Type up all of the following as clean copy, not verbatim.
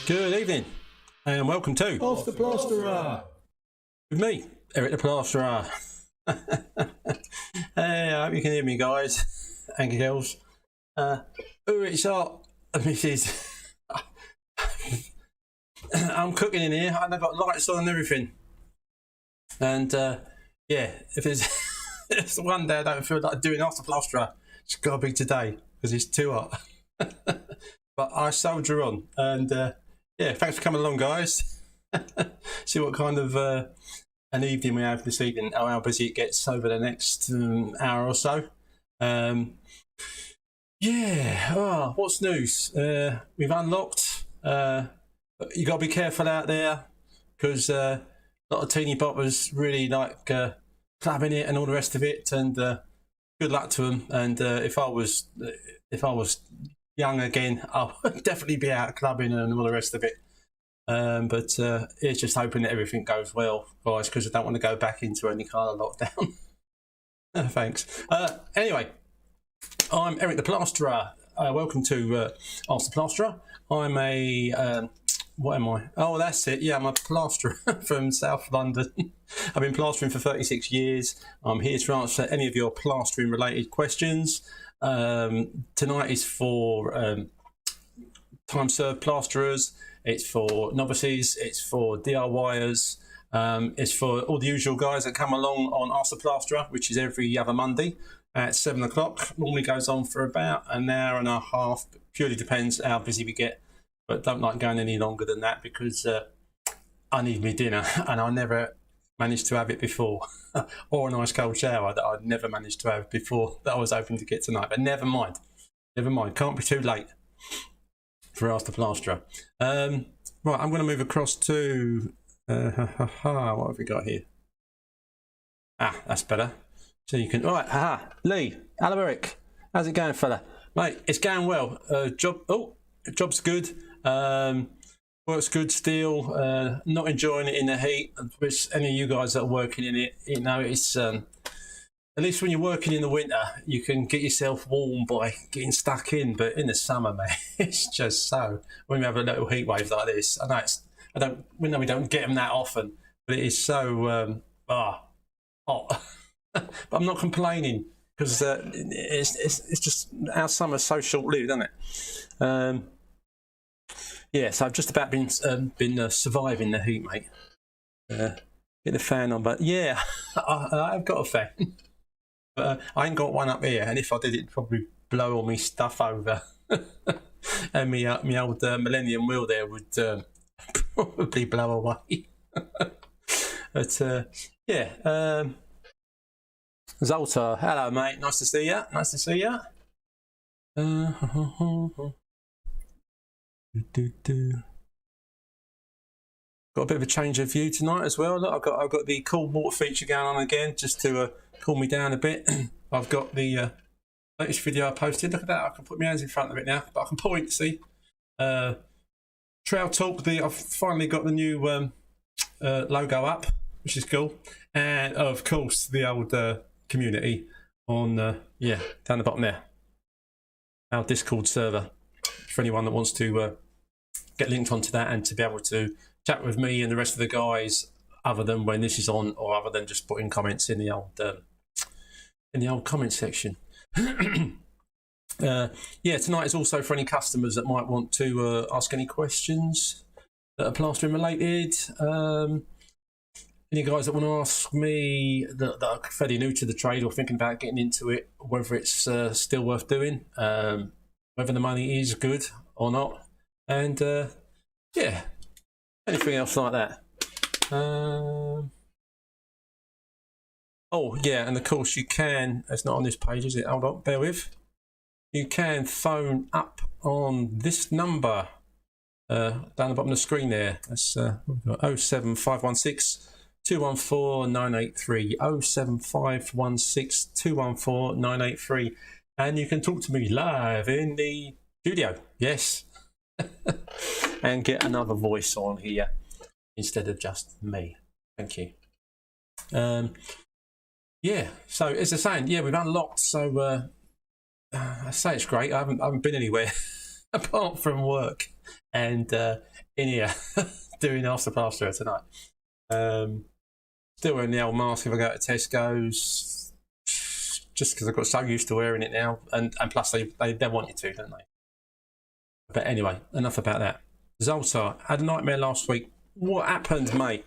Good evening, and welcome to Off the Plasterer. With me, Eric the Plasterer. Hey, I hope you can hear me, guys and girls. It's hot, Mrs. I'm cooking in here, and I've got lights on and everything. And yeah, if it's one day I don't feel like doing Off the Plasterer, it's got to be today because it's too hot. But I soldier on, and yeah, thanks for coming along, guys. See what kind of an evening we have this evening, how busy it gets over the next hour or so. Yeah, what's news? We've unlocked. You got to be careful out there because a lot of teeny boppers really like clubbing it and all the rest of it. And good luck to them. And if I was young again, I would definitely be out clubbing and all the rest of it. But it's just hoping that everything goes well, guys, because I don't want to go back into any kind of lockdown. Thanks. Anyway, I'm Eric the Plasterer. Welcome to Ask the Plasterer. I'm a what am I? Oh, that's it. Yeah, I'm a plasterer from South London. I've been plastering for 36 years. I'm here to answer any of your plastering related questions. Tonight is for time served plasterers. It's for novices. It's for DIYers. It's for all the usual guys that come along on Ask the Plasterer, which is every other Monday at 7 o'clock. Normally goes on for about an hour and a half. Purely depends how busy we get, but don't like going any longer than that because I need my dinner, and I never managed to have it before, or a nice cold shower that I'd never managed to have before that I was hoping to get tonight. But never mind, can't be too late for Ask the Plasterer. Right, I'm going to move across to what have we got here? That's better. So you can, all right, Lee, hello Eric, how's it going, fella? Mate, it's going well. Job's good. Works good still. Not enjoying it in the heat. Which any of you guys that are working in it, you know, it's at least when you're working in the winter, you can get yourself warm by getting stuck in. But in the summer, man, it's just so. When we have a little heat wave like this, I know we don't get them that often, but it is so hot. But I'm not complaining because it's just our summer's so short-lived, isn't it? Yeah, so I've just about been surviving the heat, mate. Get the fan on, but yeah, I've got a fan, but I ain't got one up here. And if I did, it'd probably blow all my stuff over, and me old Millennium Wheel there would probably blow away. But yeah, Zoltar, hello, mate. Nice to see you. Got a bit of a change of view tonight as well. Look, I've got the cool water feature going on again, just to cool me down a bit. I've got the latest video I posted. Look at that! I can put my hands in front of it now, but I can point. See, Trail Talk. I've finally got the new logo up, which is cool, and of course the old community on down the bottom there. Our Discord server for anyone that wants to get linked onto that and to be able to chat with me and the rest of the guys, other than when this is on, or other than just putting comments in the old comment section. Yeah, tonight is also for any customers that might want to ask any questions that are plastering related. Any guys that want to ask me that are fairly new to the trade or thinking about getting into it, whether it's still worth doing, whether the money is good or not, and yeah, anything else like that. Oh yeah, and of course you can, it's not on this page, is it? Hold on, bear with. You can phone up on this number down the bottom of the screen there. That's 07516 214 983, 07516 214 983, and you can talk to me live in the studio, yes, and get another voice on here instead of just me. Thank you. Yeah, so as I was saying, yeah, we've unlocked, so I say it's great. I haven't been anywhere apart from work and in here doing After Plasterer tonight. Still wearing the old mask if I go to Tesco's, just because I've got so used to wearing it now, and plus they want you to, don't they? But anyway, enough about that. Zoltar, had a nightmare last week. What happened, mate?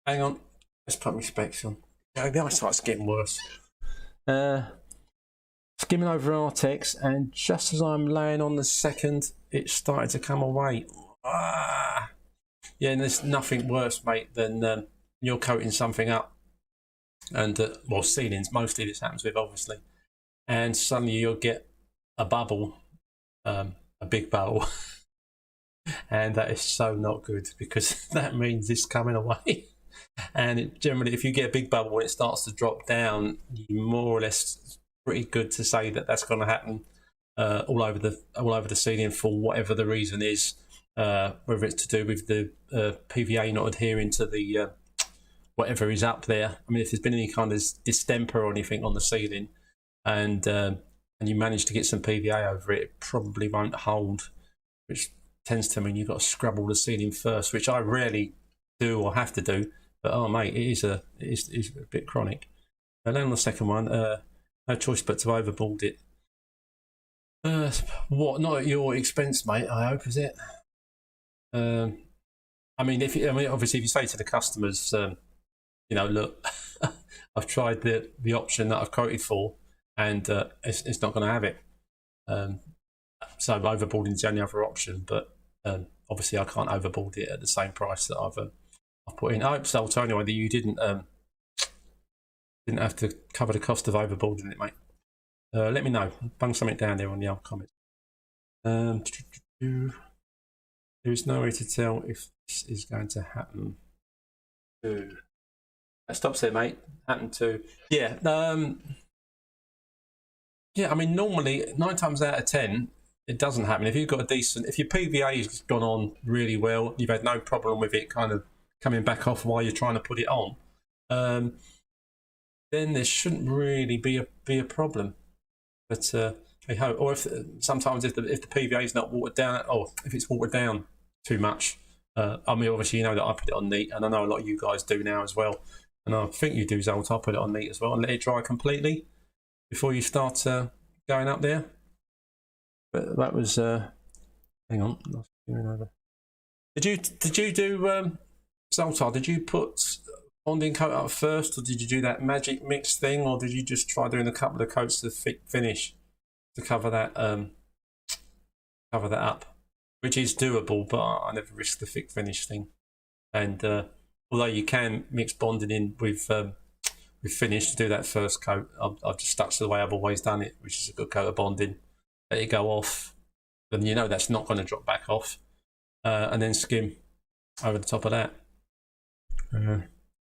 Hang on, let's put my specs on. The eyesight's getting worse. Skimming over Artex, and just as I'm laying on the second, it started to come away. Yeah, and there's nothing worse, mate, than you're coating something up, and well, ceilings mostly this happens with, obviously, and suddenly you'll get a bubble, a big bubble, and that is so not good, because that means it's coming away. And it generally, if you get a big bubble and it starts to drop down, you more or less pretty good to say that that's going to happen all over the ceiling for whatever the reason is, whether it's to do with the PVA not adhering to the whatever is up there. I mean, if there's been any kind of distemper or anything on the ceiling, and you manage to get some PVA over it, it probably won't hold, which tends to mean you've got to scrub all the ceiling first, which I rarely do or have to do. But oh mate, it is a bit chronic. And then on the second one, no choice but to overboard it. What? Not at your expense, mate. I hope, is it? I mean, obviously, if you say to the customers, look, I've tried the option that I've quoted for, and it's not going to have it. So overboarding is the only other option, but obviously I can't overboard it at the same price that I've put in. I hope, so, anyway, that you didn't have to cover the cost of overboarding it, mate. Let me know. Bung something down there on the old comments. There is no way to tell if this is going to happen. That stops there, mate. Happen to. Yeah. Yeah, I mean, normally 9 times out of 10, it doesn't happen. If you've got if your PVA has gone on really well, you've had no problem with it kind of coming back off while you're trying to put it on, then there shouldn't really be a problem. But I hope, or if sometimes if the PVA is not watered down, or if it's watered down too much, I mean, obviously you know that I put it on neat, and I know a lot of you guys do now as well, and I think you do, Zolt. I put it on neat as well and let it dry completely before you start going up there. But that was hang on, did you do Zoltar, did you put bonding coat up first, or did you do that magic mix thing, or did you just try doing a couple of coats of thick finish to cover that up, which is doable, but I never risk the thick finish thing. And although you can mix bonding in with finish to do that first coat, I've just stuck to the way I've always done it, which is a good coat of bonding, let it go off, then you know that's not going to drop back off, and then skim over the top of that.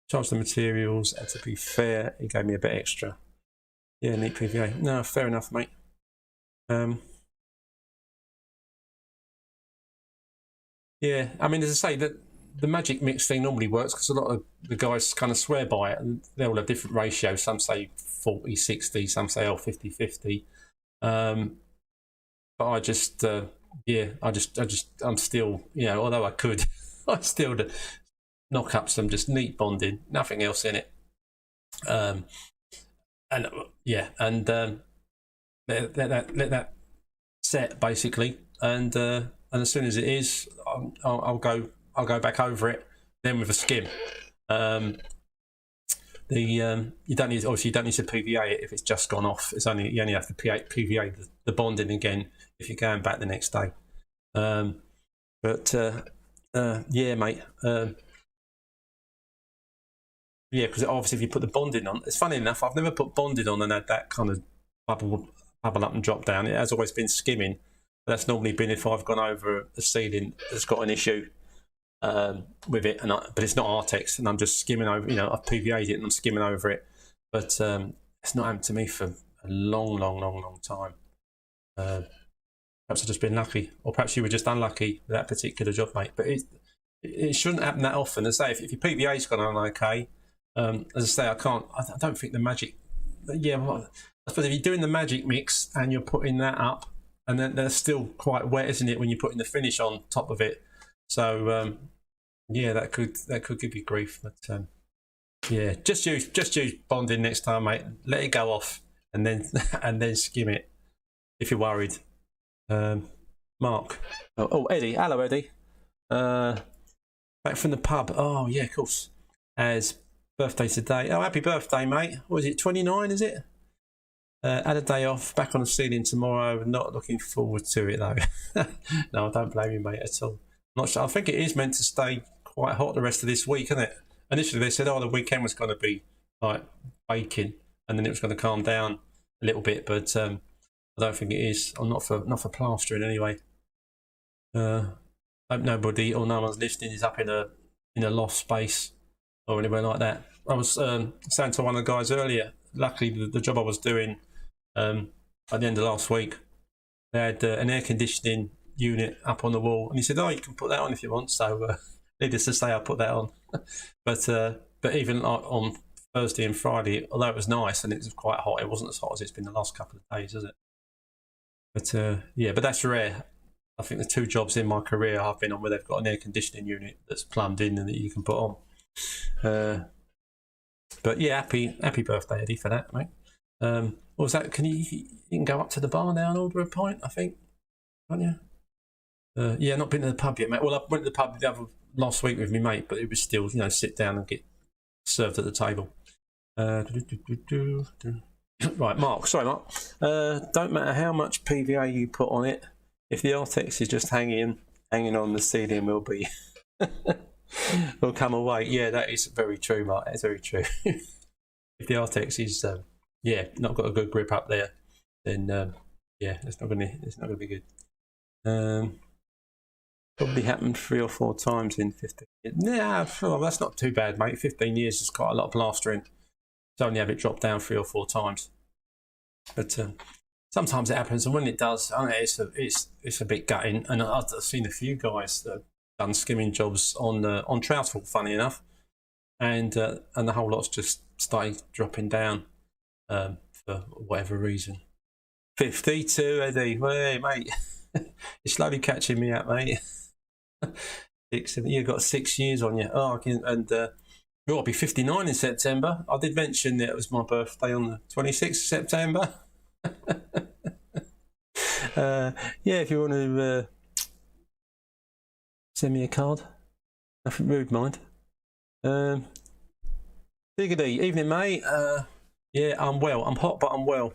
Charge the materials, and to be fair, it gave me a bit extra. Yeah, neat PVA. No, fair enough, mate. Yeah, I mean, as I say, that the magic mix thing normally works because a lot of the guys kind of swear by it, and they all have different ratios. Some say 40-60, some say 50-50. But I just, I'm still, although I could, I still knock up some just neat bonding, nothing else in it. Let that set basically, and as soon as it is, I'll go back over it then with a skim. You don't need to PVA it if it's just gone off. You only have to PVA the bonding again if you're going back the next day. Yeah, mate. Yeah, because obviously if you put the bonding on, it's funny enough, I've never put bonding on and had that kind of bubble up and drop down. It has always been skimming. That's normally been if I've gone over a ceiling that's got an issue with it, but it's not Artex, and I'm just skimming over. I've PVA'd it and I'm skimming over it, but it's not happened to me for a long time. Perhaps I've just been lucky, or perhaps you were just unlucky with that particular job, mate. But it shouldn't happen that often. As I say, if your PVA's gone on okay, as I say, I don't think the magic. Yeah, well, I suppose if you're doing the magic mix and you're putting that up, and then they're still quite wet, isn't it, when you're putting the finish on top of it? So yeah, that could give you grief. But yeah, just use bonding next time, mate. Let it go off, and then skim it if you're worried. Mark. Oh, Eddie. Hello, Eddie. Back from the pub. Oh, yeah, of course. As birthday today. Oh, happy birthday, mate. What is it, 29, is it? Had a day off. Back on the ceiling tomorrow. Not looking forward to it, though. No, I don't blame you, mate, at all. Not sure. I think it is meant to stay quite hot the rest of this week, isn't it? Initially, they said, the weekend was going to be, like, baking, and then it was going to calm down a little bit, but I don't think it is. Or not for plastering, anyway. Hope nobody or no one's listening is up in a loft space or anywhere like that. I was saying to one of the guys earlier, luckily the job I was doing at the end of last week, they had an air conditioning unit up on the wall, and he said, you can put that on if you want. So needless to say, I put that on. But even on Thursday and Friday, although it was nice and it was quite hot, it wasn't as hot as it's been the last couple of days, is it? But yeah, but that's rare. I think the 2 jobs in my career I've been on where they've got an air conditioning unit that's plumbed in and that you can put on. But yeah, happy birthday, Eddie, for that, mate. What was that? You can go up to the bar now and order a pint, I think, can't you? Yeah, not been to the pub yet, mate. Well, I went to the pub last week with me mate, but it was still, sit down and get served at the table. Right, Mark. Sorry, Mark. Don't matter how much PVA you put on it, if the Artex is just hanging on the ceiling, will come away. Yeah, that is very true, Mark. That's very true. If the Artex is not got a good grip up there, then it's not gonna be good. Probably happened 3 or 4 times in 15 years. Yeah, well, that's not too bad, mate. 15 years is quite a lot of plastering. To only have it drop down 3 or 4 times, but sometimes it happens, and when it does, it's a bit gutting. And I've seen a few guys that have done skimming jobs on Troutful, funny enough, and the whole lot's just started dropping down for whatever reason. 52, Eddie. Hey, mate, you're slowly catching me up, mate. You've got 6 years on you. I'll be 59 in September. I did mention that it was my birthday on the 26th of September. Yeah, if you want to send me a card, nothing rude, mind. Diggity, evening, mate. Yeah, I'm well. I'm hot, but I'm well.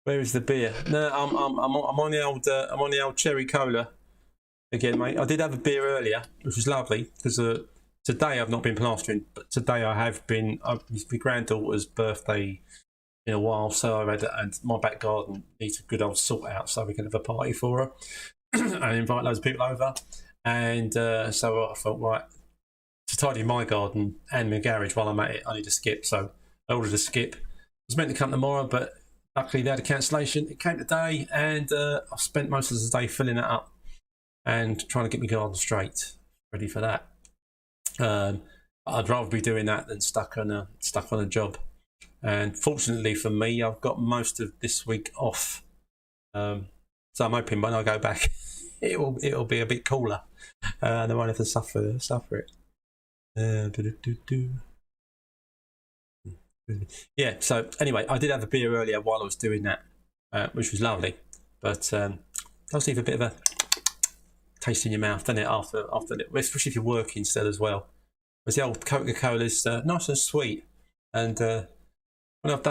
Where is the beer? No, I'm on the old cherry cola again, mate. I did have a beer earlier, which was lovely because today I've not been plastering, but today I have been. It's my granddaughter's birthday in a while, so and my back garden needs a good old sort out, so we can have a party for her and invite loads of people over. And so I thought, right, to tidy my garden and my garage while I'm at it, I need a skip. So I ordered a skip. It was meant to come tomorrow, but luckily they had a cancellation. It came today, and I spent most of the day filling it up and trying to get my garden straight, ready for that. I'd rather be doing that than stuck on a job. And fortunately for me, I've got most of this week off. So I'm hoping when I go back, it'll be a bit cooler, and I won't have to suffer it. Yeah. So anyway, I did have a beer earlier while I was doing that, which was lovely. But does leave a bit of a taste in your mouth, doesn't it? After especially if you're working still as well. Whereas the old Coca-Cola's nice and sweet, and when I've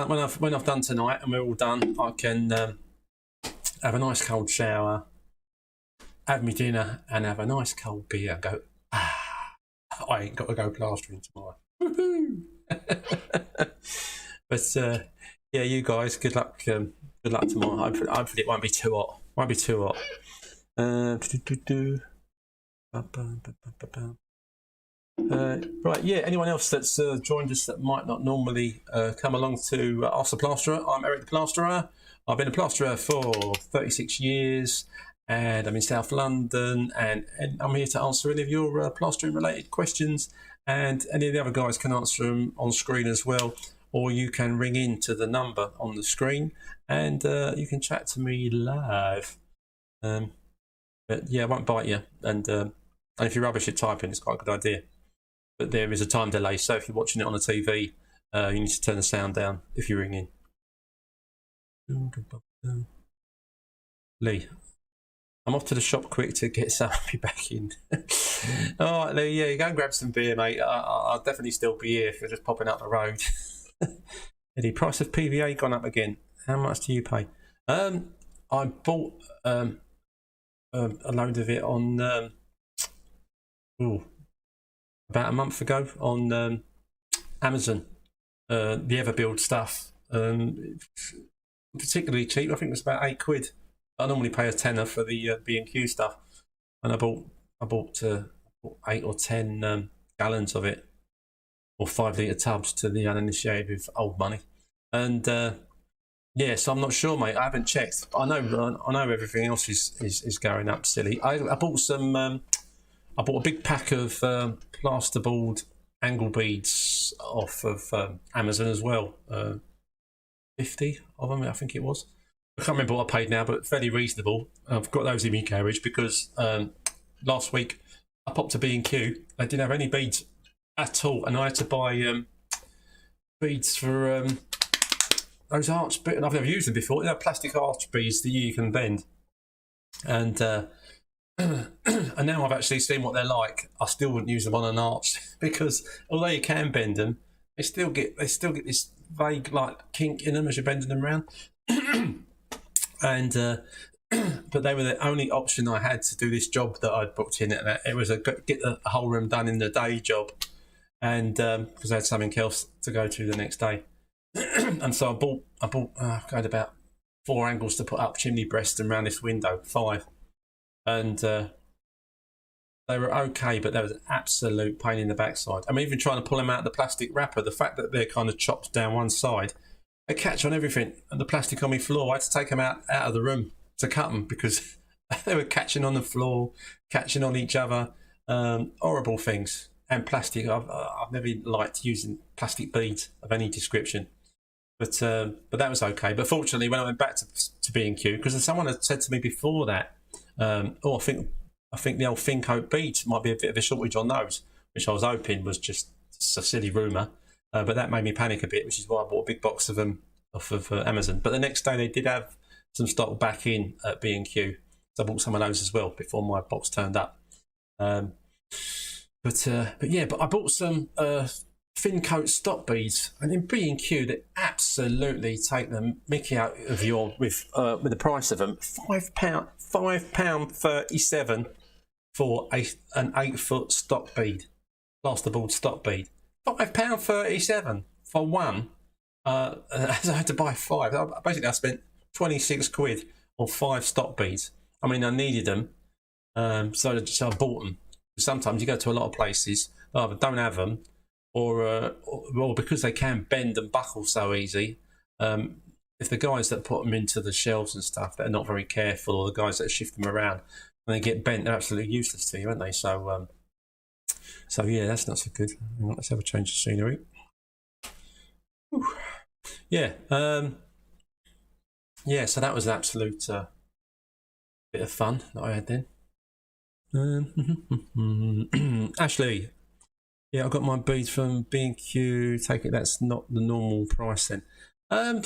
done tonight and we're all done, I can have a nice cold shower, have my dinner, and have a nice cold beer and go, I ain't got to go plastering tomorrow. But yeah, you guys, good luck tomorrow. Hopefully it won't be too hot. Right, yeah, anyone else that's joined us that might not normally come along to Ask the Plasterer, I'm Eric the Plasterer. I've been a plasterer for 36 years, and I'm in South London, and I'm here to answer any of your plastering related questions, and any of the other guys can answer them on screen as well. or you can ring in to the number on the screen and you can chat to me live. But yeah, I won't bite you. And if you're rubbish at typing, it's quite a good idea. But there is a time delay, so if you're watching it on the TV, you need to turn the sound down if you ring in. Lee, I'm off to the shop quick to get Sophie back in. All right, Lee, yeah, you go and grab some beer, mate. I'll definitely still be here if you're just popping up the road. Eddie, price of PVA gone up again. How much do you pay? I bought a load of it on about a month ago on Amazon. The Everbuild stuff, particularly cheap. I think it was about £8. I normally pay a tenner for the B&Q stuff, and I bought 8 or 10 gallons of it, or 5 litre tubs to the uninitiated with old money. And yeah, so I'm not sure, mate. I haven't checked. I know everything else is going up silly. I bought some. I bought a big pack of plasterboard angle beads off of Amazon as well. 50 of them, I think it was. I can't remember what I paid now, but fairly reasonable. I've got those in my garage because last week I popped to B&Q. They didn't have any beads at all, and I had to buy beads for those arch beads. I've never used them before. They're plastic arch beads that you can bend, and and now I've actually seen what they're like. I still wouldn't use them on an arch because although you can bend them, they still get this vague like kink in them as you're bending them around. And but they were the only option I had to do this job that I'd booked in. It was get the whole room done in the day job, and because I had something else to go to the next day. And so I had about 4 angles to put up chimney breast and around this window, 5, and they were okay, but there was an absolute pain in the backside. I'm even trying to pull them out of the plastic wrapper. The fact that they're kind of chopped down one side, they catch on everything, and the plastic on my floor. I had to take them out of the room to cut them because they were catching on the floor, catching on each other. Horrible things. And plastic. I've never liked using plastic beads of any description, but that was okay. But fortunately, when I went back to B&Q, because someone had said to me before that, I think the old thin coat beads might be a bit of a shortage on those, which I was hoping was just a silly rumour. But that made me panic a bit, which is why I bought a big box of them off of Amazon. But the next day they did have some stock back in at B&Q, so I bought some of those as well before my box turned up. But I bought some thin coat stock beads, and in B&Q they absolutely take the mickey out of you with the price of them. £5.37 for an 8-foot stock bead, plasterboard stock bead. £5.37 for one. I had to buy 5. Basically, I spent £26 on 5 stock beads. I mean, I needed them, so I bought them. Sometimes you go to a lot of places, they either don't have them, or because they can bend and buckle so easy. If the guys that put them into the shelves and stuff, they're not very careful, or the guys that shift them around, when they get bent, they're absolutely useless to you, aren't they? So yeah, that's not so good. Let's have a change of scenery. Whew. Yeah, so that was an absolute bit of fun that I had then. Ashley, yeah, I got my beads from B&Q. Take it that's not the normal price then. I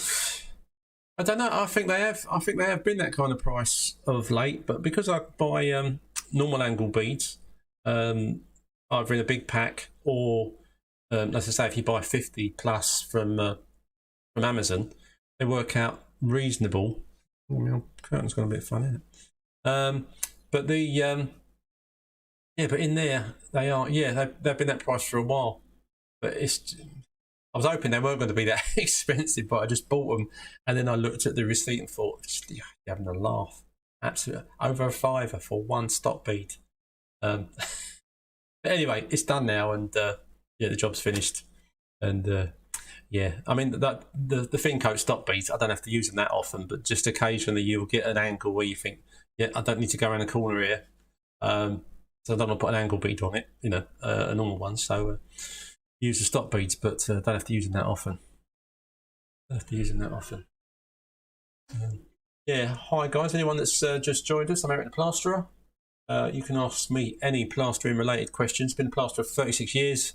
don't know. I think they have been that kind of price of late, but because I buy normal angle beads, either in a big pack or, as I say, if you buy 50 plus from Amazon, they work out reasonable. Oh, my curtain's got a bit fun, isn't it? But but in there they are. Yeah, they've been that price for a while. But I was hoping they weren't going to be that expensive, but I just bought them, and then I looked at the receipt and thought, you're having a laugh. Absolutely, over £5 for one stock bead. But anyway, it's done now, and the job's finished. And I mean the thin coat stock beads, I don't have to use them that often, but just occasionally you'll get an angle where you think, I don't need to go around the corner here, so I don't want to put an angle bead on it, a normal one. So use the stock beads, but don't have to use them that often. I have to use them that often. Yeah, hi guys. Anyone that's just joined us, I'm Eric the Plasterer. You can ask me any plastering related questions. Been a plasterer for 36 years,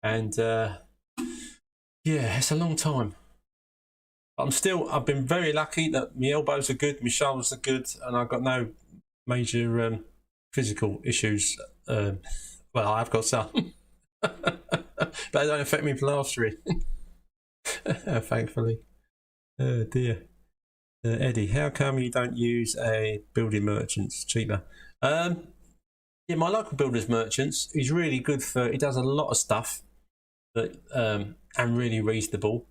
and yeah, it's a long time. I've been very lucky that my elbows are good, my shoulders are good, and I've got no major physical issues. Well, I've got some, but they don't affect me plastering. Thankfully. Oh dear. Eddie, how come you don't use a building merchants? Cheaper. Yeah, my local builders merchants, he's really good he does a lot of stuff that and really reasonable.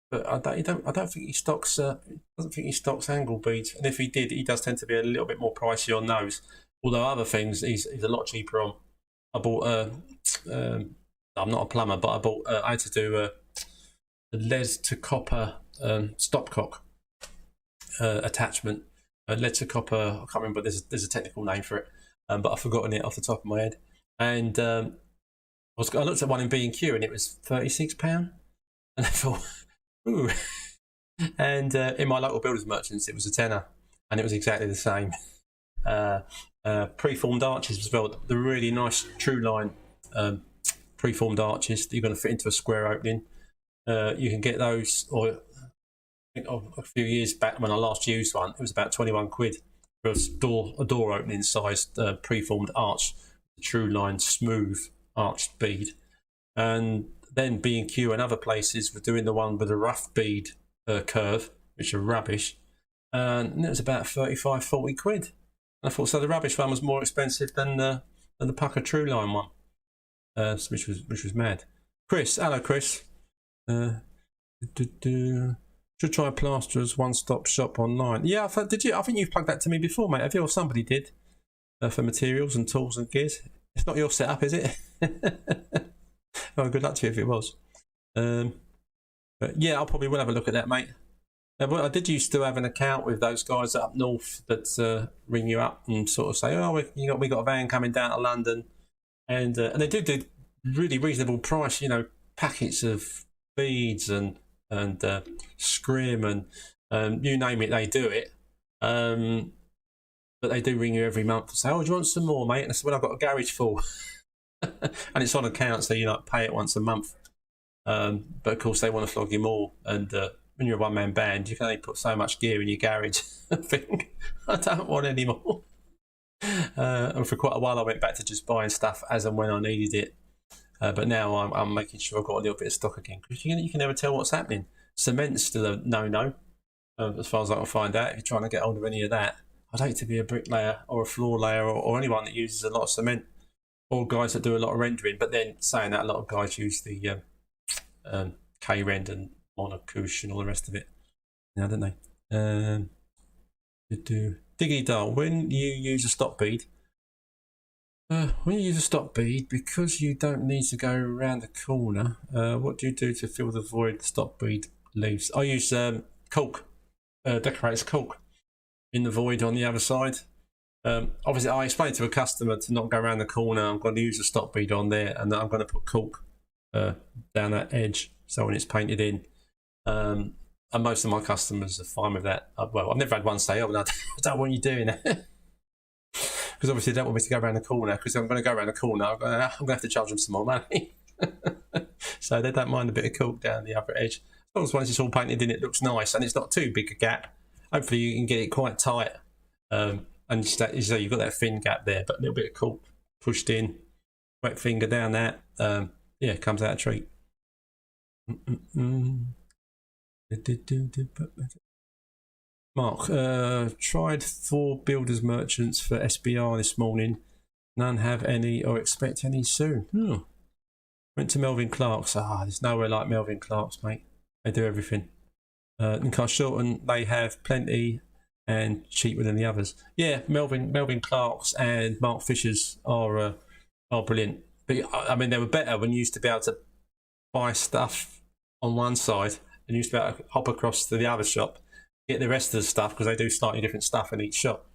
But I don't think he stocks. Doesn't think he stocks angle beads, and if he did, he does tend to be a little bit more pricey on those. Although other things, he's a lot cheaper on. I bought I'm not a plumber, but I had to do a lead to copper stopcock attachment. Lead to copper. I can't remember. There's a technical name for it, but I've forgotten it off the top of my head. And I looked at one in B&Q, and it was £36, and I thought. Ooh. And in my local builders merchants, it was a tenner, and it was exactly the same. Preformed arches as well. The really nice true line preformed arches that you're going to fit into a square opening. You can get those, or I think a few years back when I last used one, it was about 21 quid for a door opening sized preformed arch, true line smooth arched bead. And then B&Q and other places were doing the one with a rough bead curve, which are rubbish, and it was about 35, 40 quid. And I thought, so the rubbish one was more expensive than the pucker true line one, which was mad. Chris, hello Chris. Should try Plasterer's one-stop shop online. Yeah, I think you've plugged that to me before, mate. Have you, or somebody did, for materials and tools and gears? It's not your setup, is it? Oh, good luck to you if it was. But yeah, I'll probably will have a look at that, mate. I did used to have an account with those guys up north that ring you up and sort of say, "Oh, we got a van coming down to London," and they do really reasonable price. You know, packets of beads and scrim and you name it, they do it. But they do ring you every month and say, "Oh, do you want some more, mate?" And I said, "Well, I've got a garage full." And it's on account, so you pay it once a month. But of course, they want to flog you more. And when you're a one-man band, you can only put so much gear in your garage. I think I don't want any more. And for quite a while, I went back to just buying stuff as and when I needed it. But now I'm making sure I've got a little bit of stock again, because you can never tell what's happening. Cement's still a no-no, as far as I can find out. If you're trying to get hold of any of that, I'd hate to be a bricklayer or a floor layer or anyone that uses a lot of cement. Or guys that do a lot of rendering, but then saying that, a lot of guys use the K-Rend and Monocouche and all the rest of it now, don't they? Diggy Dull, when you use a stop bead, because you don't need to go around the corner, what do you do to fill the void the stop bead leaves? I use caulk, decorator's caulk in the void on the other side. Obviously, I explained to a customer to not go around the corner. I'm going to use a stop bead on there, and I'm going to put caulk down that edge, so when it's painted in. And most of my customers are fine with that. Well, I've never had one say, "Oh, no, I don't want you doing that," because obviously they don't want me to go around the corner. Because I'm going to go around the corner, I'm going to have to charge them some more money. So they don't mind a bit of caulk down the upper edge. As long as once it's all painted in, it looks nice, and it's not too big a gap. Hopefully, you can get it quite tight. And so you've got that thin gap there, but a little bit of caulk pushed in, wet finger down that, yeah, it comes out a treat. Mark, tried 4 builders merchants for SBR this morning. None have any or expect any soon. Went to Melvin Clark's. There's nowhere like Melvin Clark's, mate. They do everything. In Carshalton, they have plenty and cheaper than the others. Yeah, Melvin Clark's and Mark Fisher's are brilliant. But I mean, they were better when you used to be able to buy stuff on one side and you used to be able to hop across to the other shop, get the rest of the stuff, because they do slightly different stuff in each shop.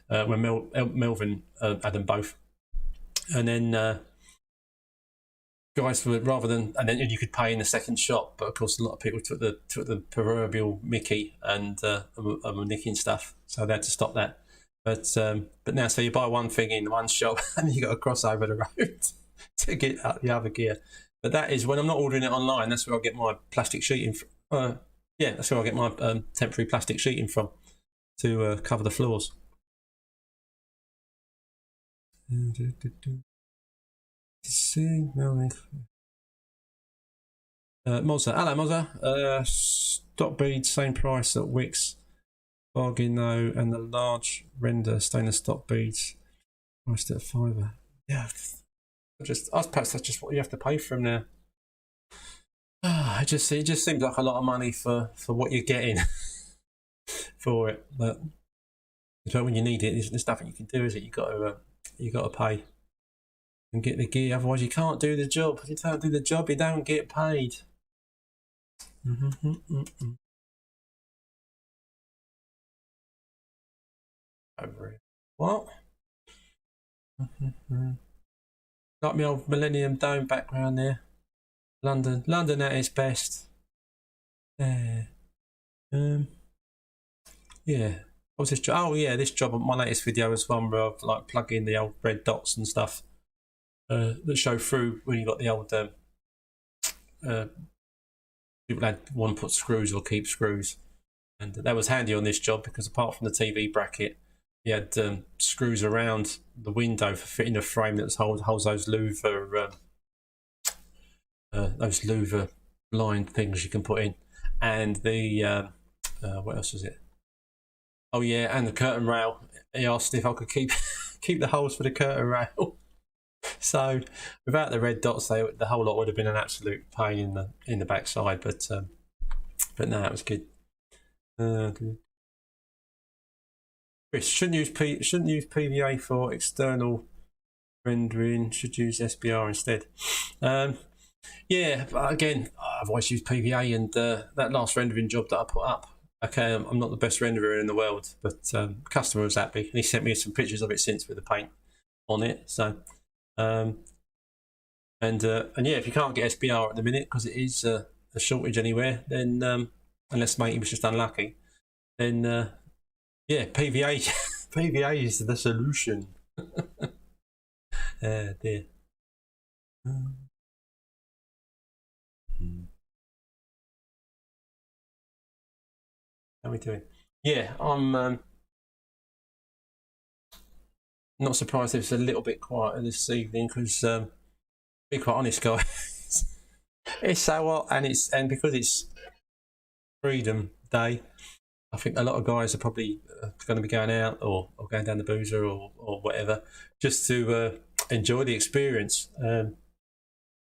When Melvin had them both, and then guys would, rather than, and then you could pay in the second shop, but of course a lot of people took the proverbial Mickey and were nicking stuff, so they had to stop that. But now, so you buy one thing in one shop and then you got to cross over the road to get the other gear. But that is when I'm not ordering it online. That's where I get my plastic sheeting. That's where I get my temporary plastic sheeting from to cover the floors. Mozza, hello Mozza. Stock beads, same price at Wix. Bargain though, and the large render stainless stock beads priced at £5. Yeah, perhaps that's just what you have to pay for them now. It just seems like a lot of money for what you're getting for it, but when you need it, there's nothing you can do, is it? You got to pay and get the gear, otherwise you can't do the job. If you don't do the job, you don't get paid. Over it. What? Like my old Millennium Dome background there. London at its best. Yeah. Yeah. What was this job? Oh yeah, this job. My latest video was one where I've like plug in the old red dots and stuff that show through when you got the old. People had one put screws or keep screws, and that was handy on this job because apart from the TV bracket, you had screws around the window for fitting a frame that holds those louver blind things you can put in, and the what else was it? Oh yeah, and the curtain rail. He asked if I could keep the holes for the curtain rail. So without the red dots, the whole lot would have been an absolute pain in the backside. But no, it was good. Chris, shouldn't use PVA for external rendering. Should use SBR instead. Yeah, but again, I've always used PVA, and that last rendering job that I put up. Okay, I'm not the best renderer in the world, but the customer was happy, and he sent me some pictures of it since with the paint on it. So, and yeah, if you can't get SBR at the minute because it is a shortage anywhere, then unless matey was just unlucky, then yeah, PVA is the solution. Dear. How are we doing? Yeah, I'm not surprised if it's a little bit quieter this evening because, to be quite honest, guys, it's so hot and because it's Freedom Day, I think a lot of guys are probably going to be going out or going down the boozer or whatever just to enjoy the experience.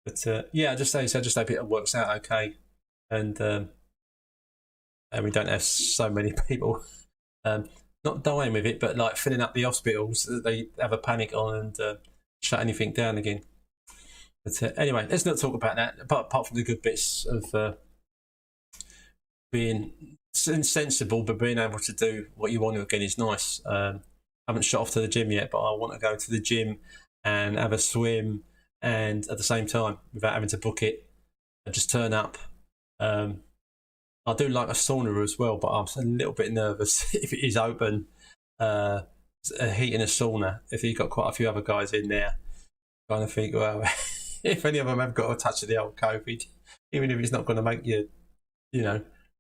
But yeah, I just hope it works out okay, and we don't have so many people not dying with it, but like filling up the hospitals that they have a panic on and shut anything down again. But anyway, let's not talk about that. But apart from the good bits of being sensible, but being able to do what you want to again is nice. I haven't shot off to the gym yet, but I want to go to the gym and have a swim, and at the same time, without having to book it, I just turn up. I do like a sauna as well, but I'm a little bit nervous if it is open, a heat in a sauna. If you've got quite a few other guys in there, kind of think, well, if any of them have got a touch of the old COVID, even if it's not going to make you,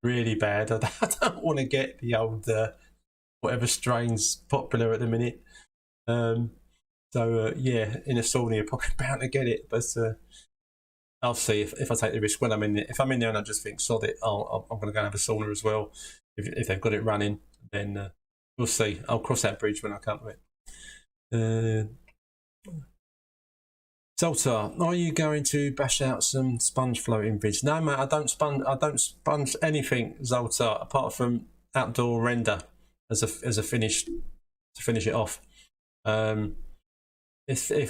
really bad, I don't want to get the old whatever strain's popular at the minute. So yeah, in a sauna you're probably bound to get it, but I'll see if I take the risk when I'm in there. If I'm in there and I just think, sod it, I'm going to go and have a sauna as well. If they've got it running, then we'll see. I'll cross that bridge when I come to it. Zoltar, are you going to bash out some sponge floating vids? No, mate, I don't sponge anything, Zoltar, apart from outdoor render as a finish to finish it off. If you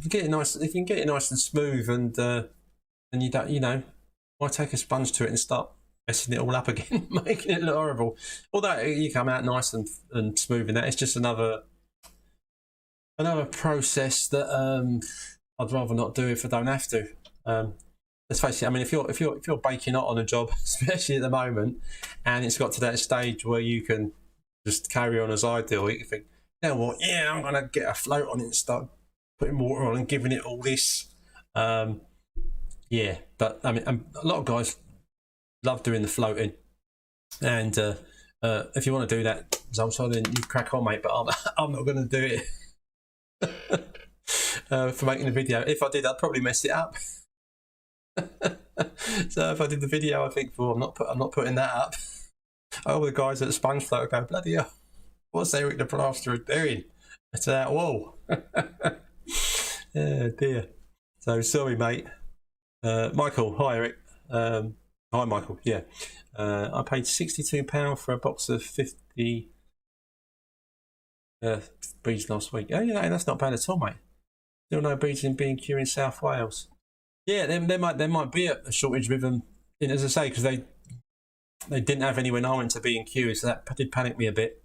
get it nice, if you can get it nice and smooth, and you don't, why take a sponge to it and start messing it all up again, making it look horrible? Although you come out nice and smooth in that, it's just another process that I'd rather not do it if I don't have to. Let's face it. I mean, if you're baking hot on a job, especially at the moment, and it's got to that stage where you can just carry on as I do, you think, you know what? Yeah, I'm gonna get a float on it and start putting water on and giving it all this. Yeah, but I mean, a lot of guys love doing the floating, and if you want to do that, Zoltan, then you crack on, mate. But I'm not going to do it for making the video. If I did, I'd probably mess it up. So if I did the video, I think, well, I'm not putting that up. All the guys at the Sponge Float go, bloody hell, what's Eric the Plasterer doing to that wall? Oh dear. So sorry, mate. Michael, hi Eric. Hi Michael. Yeah, I paid £62 for a box of 50 beads last week. Oh yeah, that's not bad at all, mate. Still no beads in B&Q in South Wales. Yeah, there might be a shortage with them, as I say, because they didn't have any when I went to B&Q, so that did panic me a bit.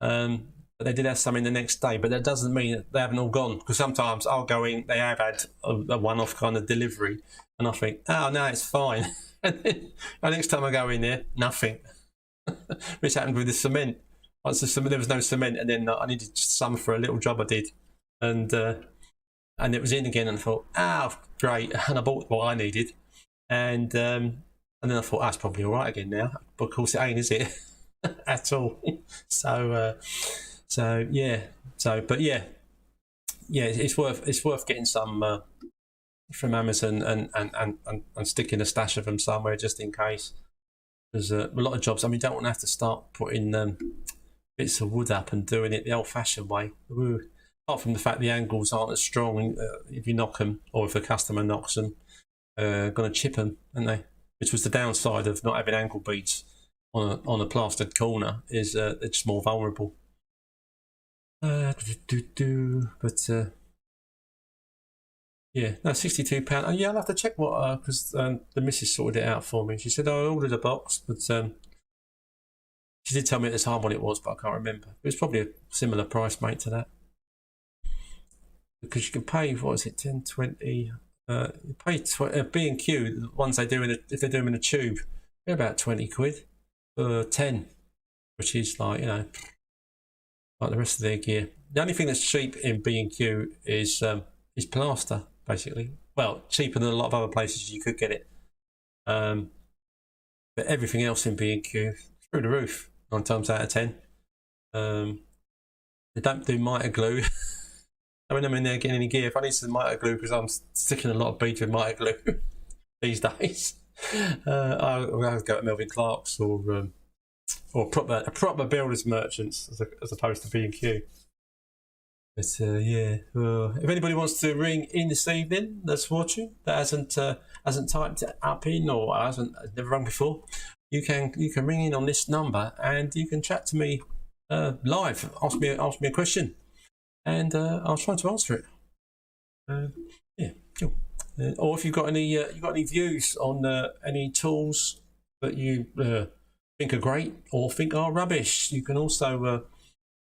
But they did have some in the next day, but that doesn't mean that they haven't all gone, because sometimes I'll go in, they have had a one-off kind of delivery, and I think, oh no, it's fine. And then the next time I go in there, nothing. Which happened with the cement. Once there was no cement, and then I needed some for a little job I did, and it was in again, and I thought, oh great, and I bought what I needed, and then I thought, that's probably all right again now, but of course it ain't, is it? At all. So yeah, it's worth getting some from Amazon and sticking a stash of them somewhere just in case. There's a lot of jobs. I mean, you don't want to have to start putting bits of wood up and doing it the old-fashioned way. Ooh. Apart from the fact the angles aren't as strong if you knock them, or if a customer knocks them, going to chip them, aren't they? Which was the downside of not having angle beads on a plastered corner, is they're just more vulnerable. But yeah, no, £62. Oh, yeah, I'll have to check what, because the missus sorted it out for me. She said, I ordered a box, but she did tell me at the time what it was, but I can't remember. It was probably a similar price, mate, to that. Because you can pay, what is it, 10, 20, you pay B&Q, the ones they do if they do them in a tube, they're about 20 quid for 10, which is like, you know, like the rest of their gear. The only thing that's cheap in B&Q is plaster, basically. Well, cheaper than a lot of other places you could get it. But everything else in B&Q, through the roof, 9 times out of 10. They don't do mitre glue. When I'm in there getting any gear, if I need some mitre glue, because I'm sticking a lot of beads with mitre glue these days, I'll have to go to Melvin Clark's or proper builders merchants as opposed to B&Q. But yeah, if anybody wants to ring in this evening that's watching, that hasn't typed it up in, or has never rung before, you can ring in on this number and you can chat to me live. Ask me a question, and I'll try to answer it. Yeah, cool. Or if you've got any views on any tools that you think are great or think are rubbish, you can also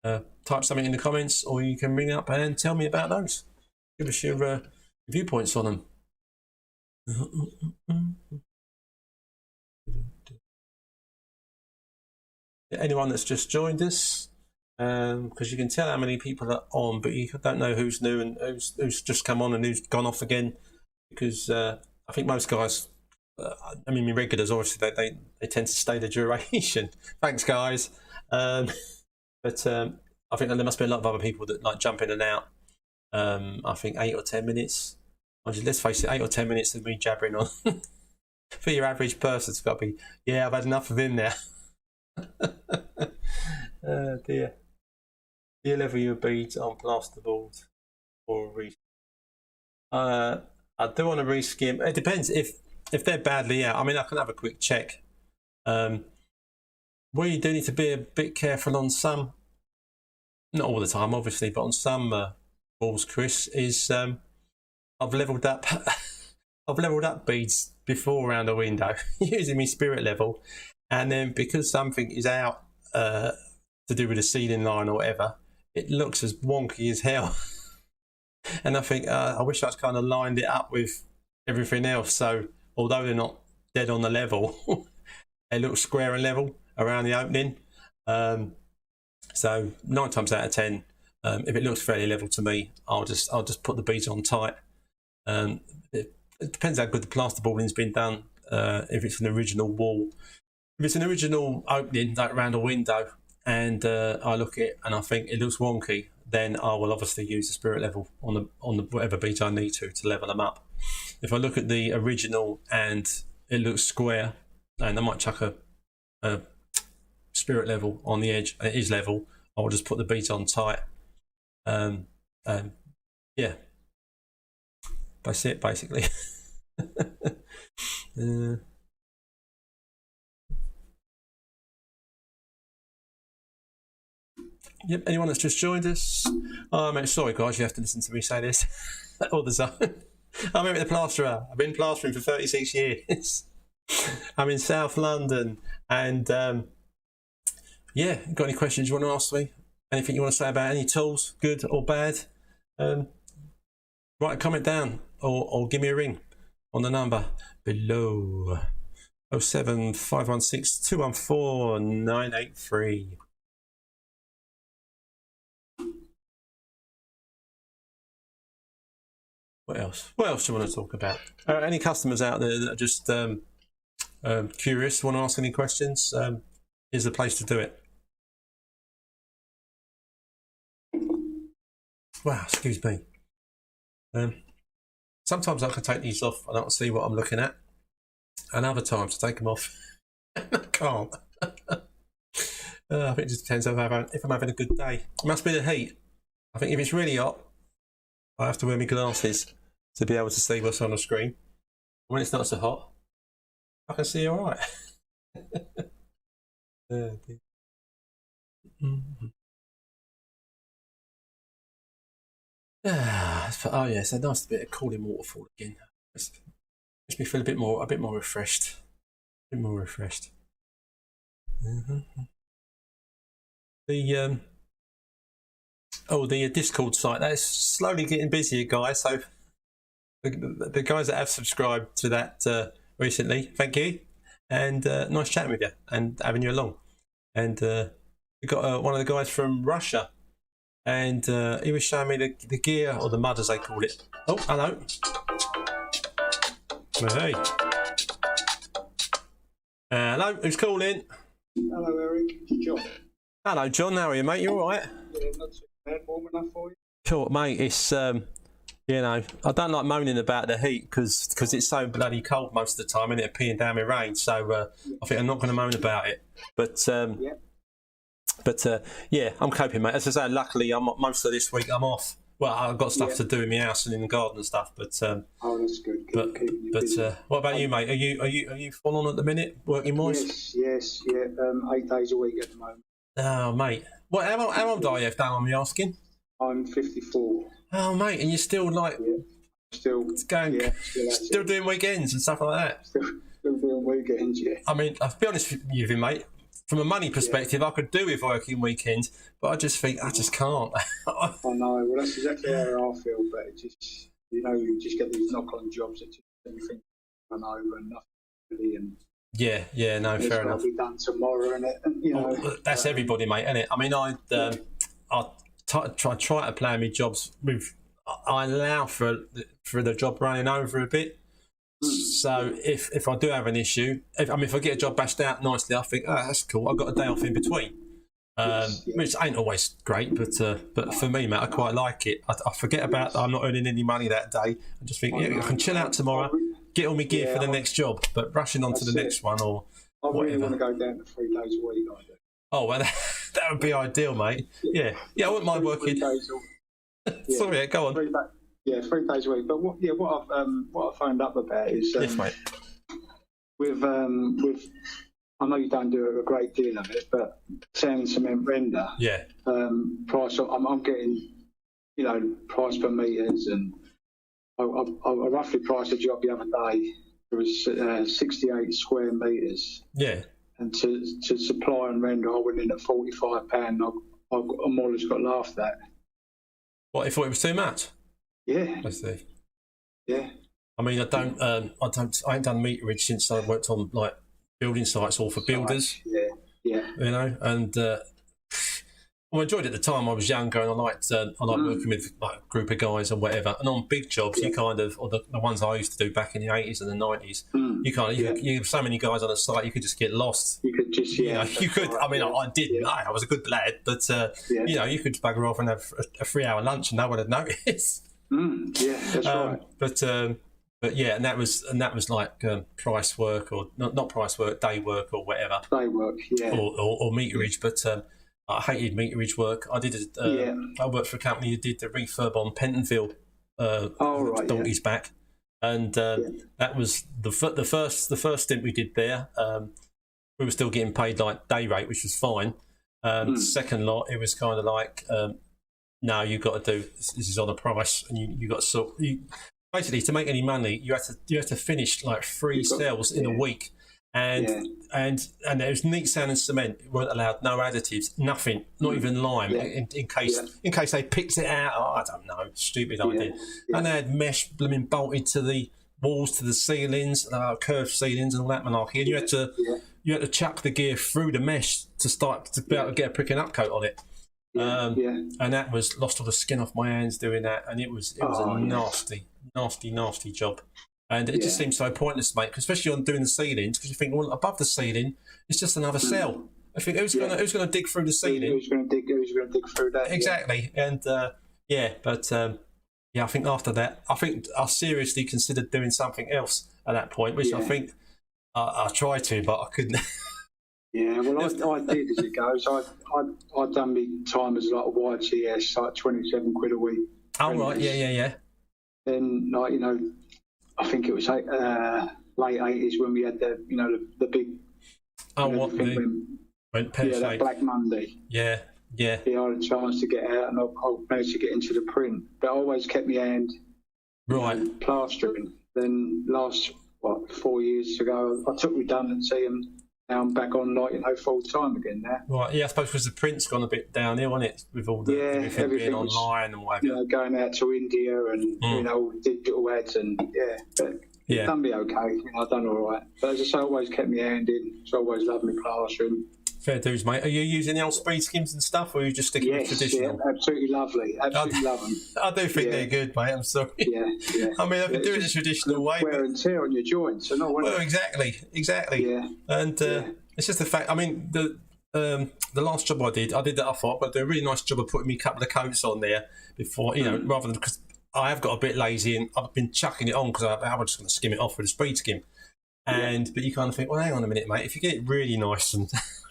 type something in the comments, or you can ring up and tell me about those. Give us your viewpoints on them. Anyone that's just joined us, because you can tell how many people are on, but you don't know who's new and who's just come on and who's gone off again, because I think most guys, I mean, my regulars, obviously they tend to stay the duration. Thanks, guys. But I think there must be a lot of other people that like jump in and out. I think 8 or 10 minutes. Let's face it, 8 or 10 minutes of me jabbering on. For your average person, it's got to be, yeah, I've had enough of him now. Oh dear. Do you level your beads on plasterboard or I do want to reskim. It depends if they're badly out. I mean, I can have a quick check. Where you do need to be a bit careful on some, not all the time obviously, but on some balls, Chris, is I've levelled up beads before around a window using my spirit level, and then because something is out to do with a ceiling line or whatever, it looks as wonky as hell. And I think I wish I'd kind of lined it up with everything else. So although they're not dead on the level, they look square and level around the opening. So 9 times out of 10, if it looks fairly level to me, I'll just put the beads on tight. It depends how good the plasterboarding's been done. If it's an original wall, if it's an original opening like around a window, and I look at it and I think it looks wonky, then I will obviously use the spirit level on the whatever beads I need to level them up. If I look at the original and it looks square, and I might chuck a spirit level on the edge and it is level, I will just put the beads on tight. Yeah, that's it basically. Yep, anyone that's just joined us? Oh, mate, sorry guys, you have to listen to me say this all the time. I'm here at the Plasterer. I've been plastering for 36 years. I'm in South London, and yeah, got any questions you want to ask me? Anything you want to say about any tools, good or bad? Write a comment down or give me a ring on the number below. 07516 214 983. What else? What else do you want to talk about? Any customers out there that are just curious, want to ask any questions? Here's the place to do it. Wow, excuse me. Sometimes I can take these off and I can see what I'm looking at, and other times I take them off and I can't. I think it just depends if I'm having a good day. It must be the heat. I think if it's really hot, I have to wear my glasses to be able to see what's on the screen. When it's not so hot, I can see all right. Oh yeah, so nice bit of cooling waterfall again. Makes me feel a bit more refreshed. A bit more refreshed. The Discord site, that is slowly getting busier, guys. So the guys that have subscribed to that recently, thank you, and nice chatting with you and having you along. And we got one of the guys from Russia, and he was showing me the gear, or the mud as they call it. Oh, hello. Well, hey. Hello, who's calling? Hello, Eric. It's John. Hello, John. How are you, mate? You all right? Yeah, not too bad. Warm enough for you? Cool, mate. It's you know, I don't like moaning about the heat because it's so bloody cold most of the time, and it's peeing down my rain. So I think I'm not going to moan about it. But yeah, I'm coping, mate. As I say, luckily, most of this week I'm off. Well, I've got stuff to do in my house and in the garden and stuff. But oh, that's good. What about you, mate? Are you full on at the minute, working wise? Yes, yeah. 8 days a week at the moment. Oh, mate. How old are you, if I'm asking? I'm 54. Oh, mate, and you're still like still doing weekends and stuff like that. Still doing weekends, yeah. I mean, I'll be honest with you, mate. From a money perspective, I could do with working weekends, but I just think I just can't. I know. Well, that's exactly how I feel. But it just, you just get these knock-on jobs that just everything run over and nothing really. And yeah, no, fair enough. It'll be done tomorrow, and that's everybody, mate, isn't it? I mean, I try to plan my jobs with. I allow for the job running over a bit. So if I do have an issue, if I get a job bashed out nicely, I think, oh, that's cool. I've got a day off in between, which ain't always great, but for me, mate, I quite like it. I forget about I'm not earning any money that day. I just think, I can chill out tomorrow, get all my gear for the next job, but rushing on to the next one or I really whatever. want to go down to 3 days a week. I do. Oh well, that would be ideal, mate. Yeah, I wouldn't mind working. 3 days Sorry, go on. 3 days a week. But what I've phoned up about is yes, mate. With I know you don't do a great deal of it, but sand, cement, render. Yeah. Price. I'm getting, price per meters, and I roughly priced a job the other day. It was 68 square meters. Yeah. And to supply and render, I went in at £45. I more or less got laughed at. What, if it was too much? Yeah. I see. Yeah. I mean, I ain't done meterage since I worked on like building sites or for builders. Yeah. Yeah. You know, and I enjoyed it at the time. I was younger, and I liked working with like a group of guys or whatever. And on big jobs, you kind of, or the ones I used to do back in the 80s and the 90s, you have so many guys on the site, you could just get lost. You could just, you could. Right, I mean, I didn't. I was a good lad, but you know, you could bugger off and have a 3-hour lunch, and no one would notice. Yeah, that's right. But yeah, and that was like price work or not price work, day work or whatever. Day work, yeah. Or meterage, but I hated meterage work. I did. I worked for a company who did the refurb on Pentonville donkeys back, and that was the first stint we did there. We were still getting paid like day rate, which was fine. Second lot, it was kind of like, no, you got to do this is on a price, and you got to basically to make any money, you had to finish like 3 cells in a week. And there was neat sand and cement. You weren't allowed no additives, nothing, not even lime, in case they picked it out. Oh, I don't know, stupid idea. And they had mesh blooming bolted to the walls, to the ceilings, curved ceilings and all that malarkey. And you had to chuck the gear through the mesh to be able to get a pricking up coat on it. And that was lost all the skin off my hands doing that, and it was a nasty job. And it just seems so pointless, mate, especially on doing the ceilings, because you think, well, above the ceiling, it's just another cell. I think who's going to dig through the ceiling? Who's going to dig through that? Exactly. And I think after that, I seriously considered doing something else at that point, which I think I tried to, but I couldn't. Yeah, well, I did as it goes. I'd done my time as like a YTS, like 27 quid a week. Oh, right, yeah. Then, like, you know, I think it was late 80s when we had the big. Oh, what? That Black Monday. Yeah. I had a chance to get out, and I managed to get into the print. But I always kept my hand plastering. Then last 4 years ago, I took redundancy, and now I'm back on full time again now. Right, yeah, I suppose because the print's gone a bit downhill, hasn't it? With all the everything being online and whatever. Going out to India and digital ads and but it's done me okay. I've done all right. But as I say, I always kept my hand in. So I always loved my plastering. Fair dues, mate. Are you using the old speed skims and stuff, or are you just sticking with traditional? Yeah, absolutely lovely. Absolutely love them. I do think they're good, mate. I'm sorry. Yeah. I mean, I've been doing the traditional way. Wear and tear on your joints, and all. Well, exactly. Yeah. And it's just the fact. I mean, the last job I did that. I thought I'd do a really nice job of putting me a couple of coats on there before, rather than because I have got a bit lazy and I've been chucking it on because I was just going to skim it off with a speed skim. But you kind of think, well, hang on a minute, mate. If you get it really nice and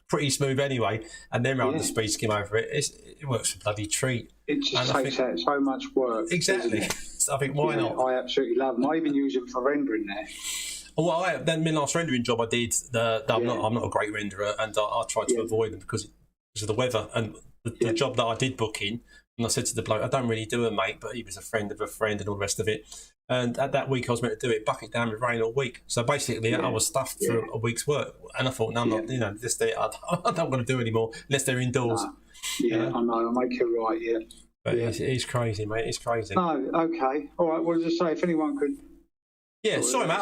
pretty smooth anyway, and then run the speed skim over it, it works a bloody treat. It just takes out so much work. Exactly. So I think, why not? I absolutely love them. I even use them for rendering there. Well, then my last rendering job I did, I'm not a great renderer, and I tried to avoid them because of the weather. And the job that I did book in, and I said to the bloke, I don't really do a mate, but he was a friend of a friend and all the rest of it. And at that week I was meant to do it, bucket down with rain all week. So basically I was stuffed for a week's work. And I thought, no, I'm not, this day I don't want to do anymore unless they're indoors. I know, I'll make it right, But it's crazy, mate, it's crazy. No, okay. All right, well, just say, if anyone could... Yeah, sorry, mate.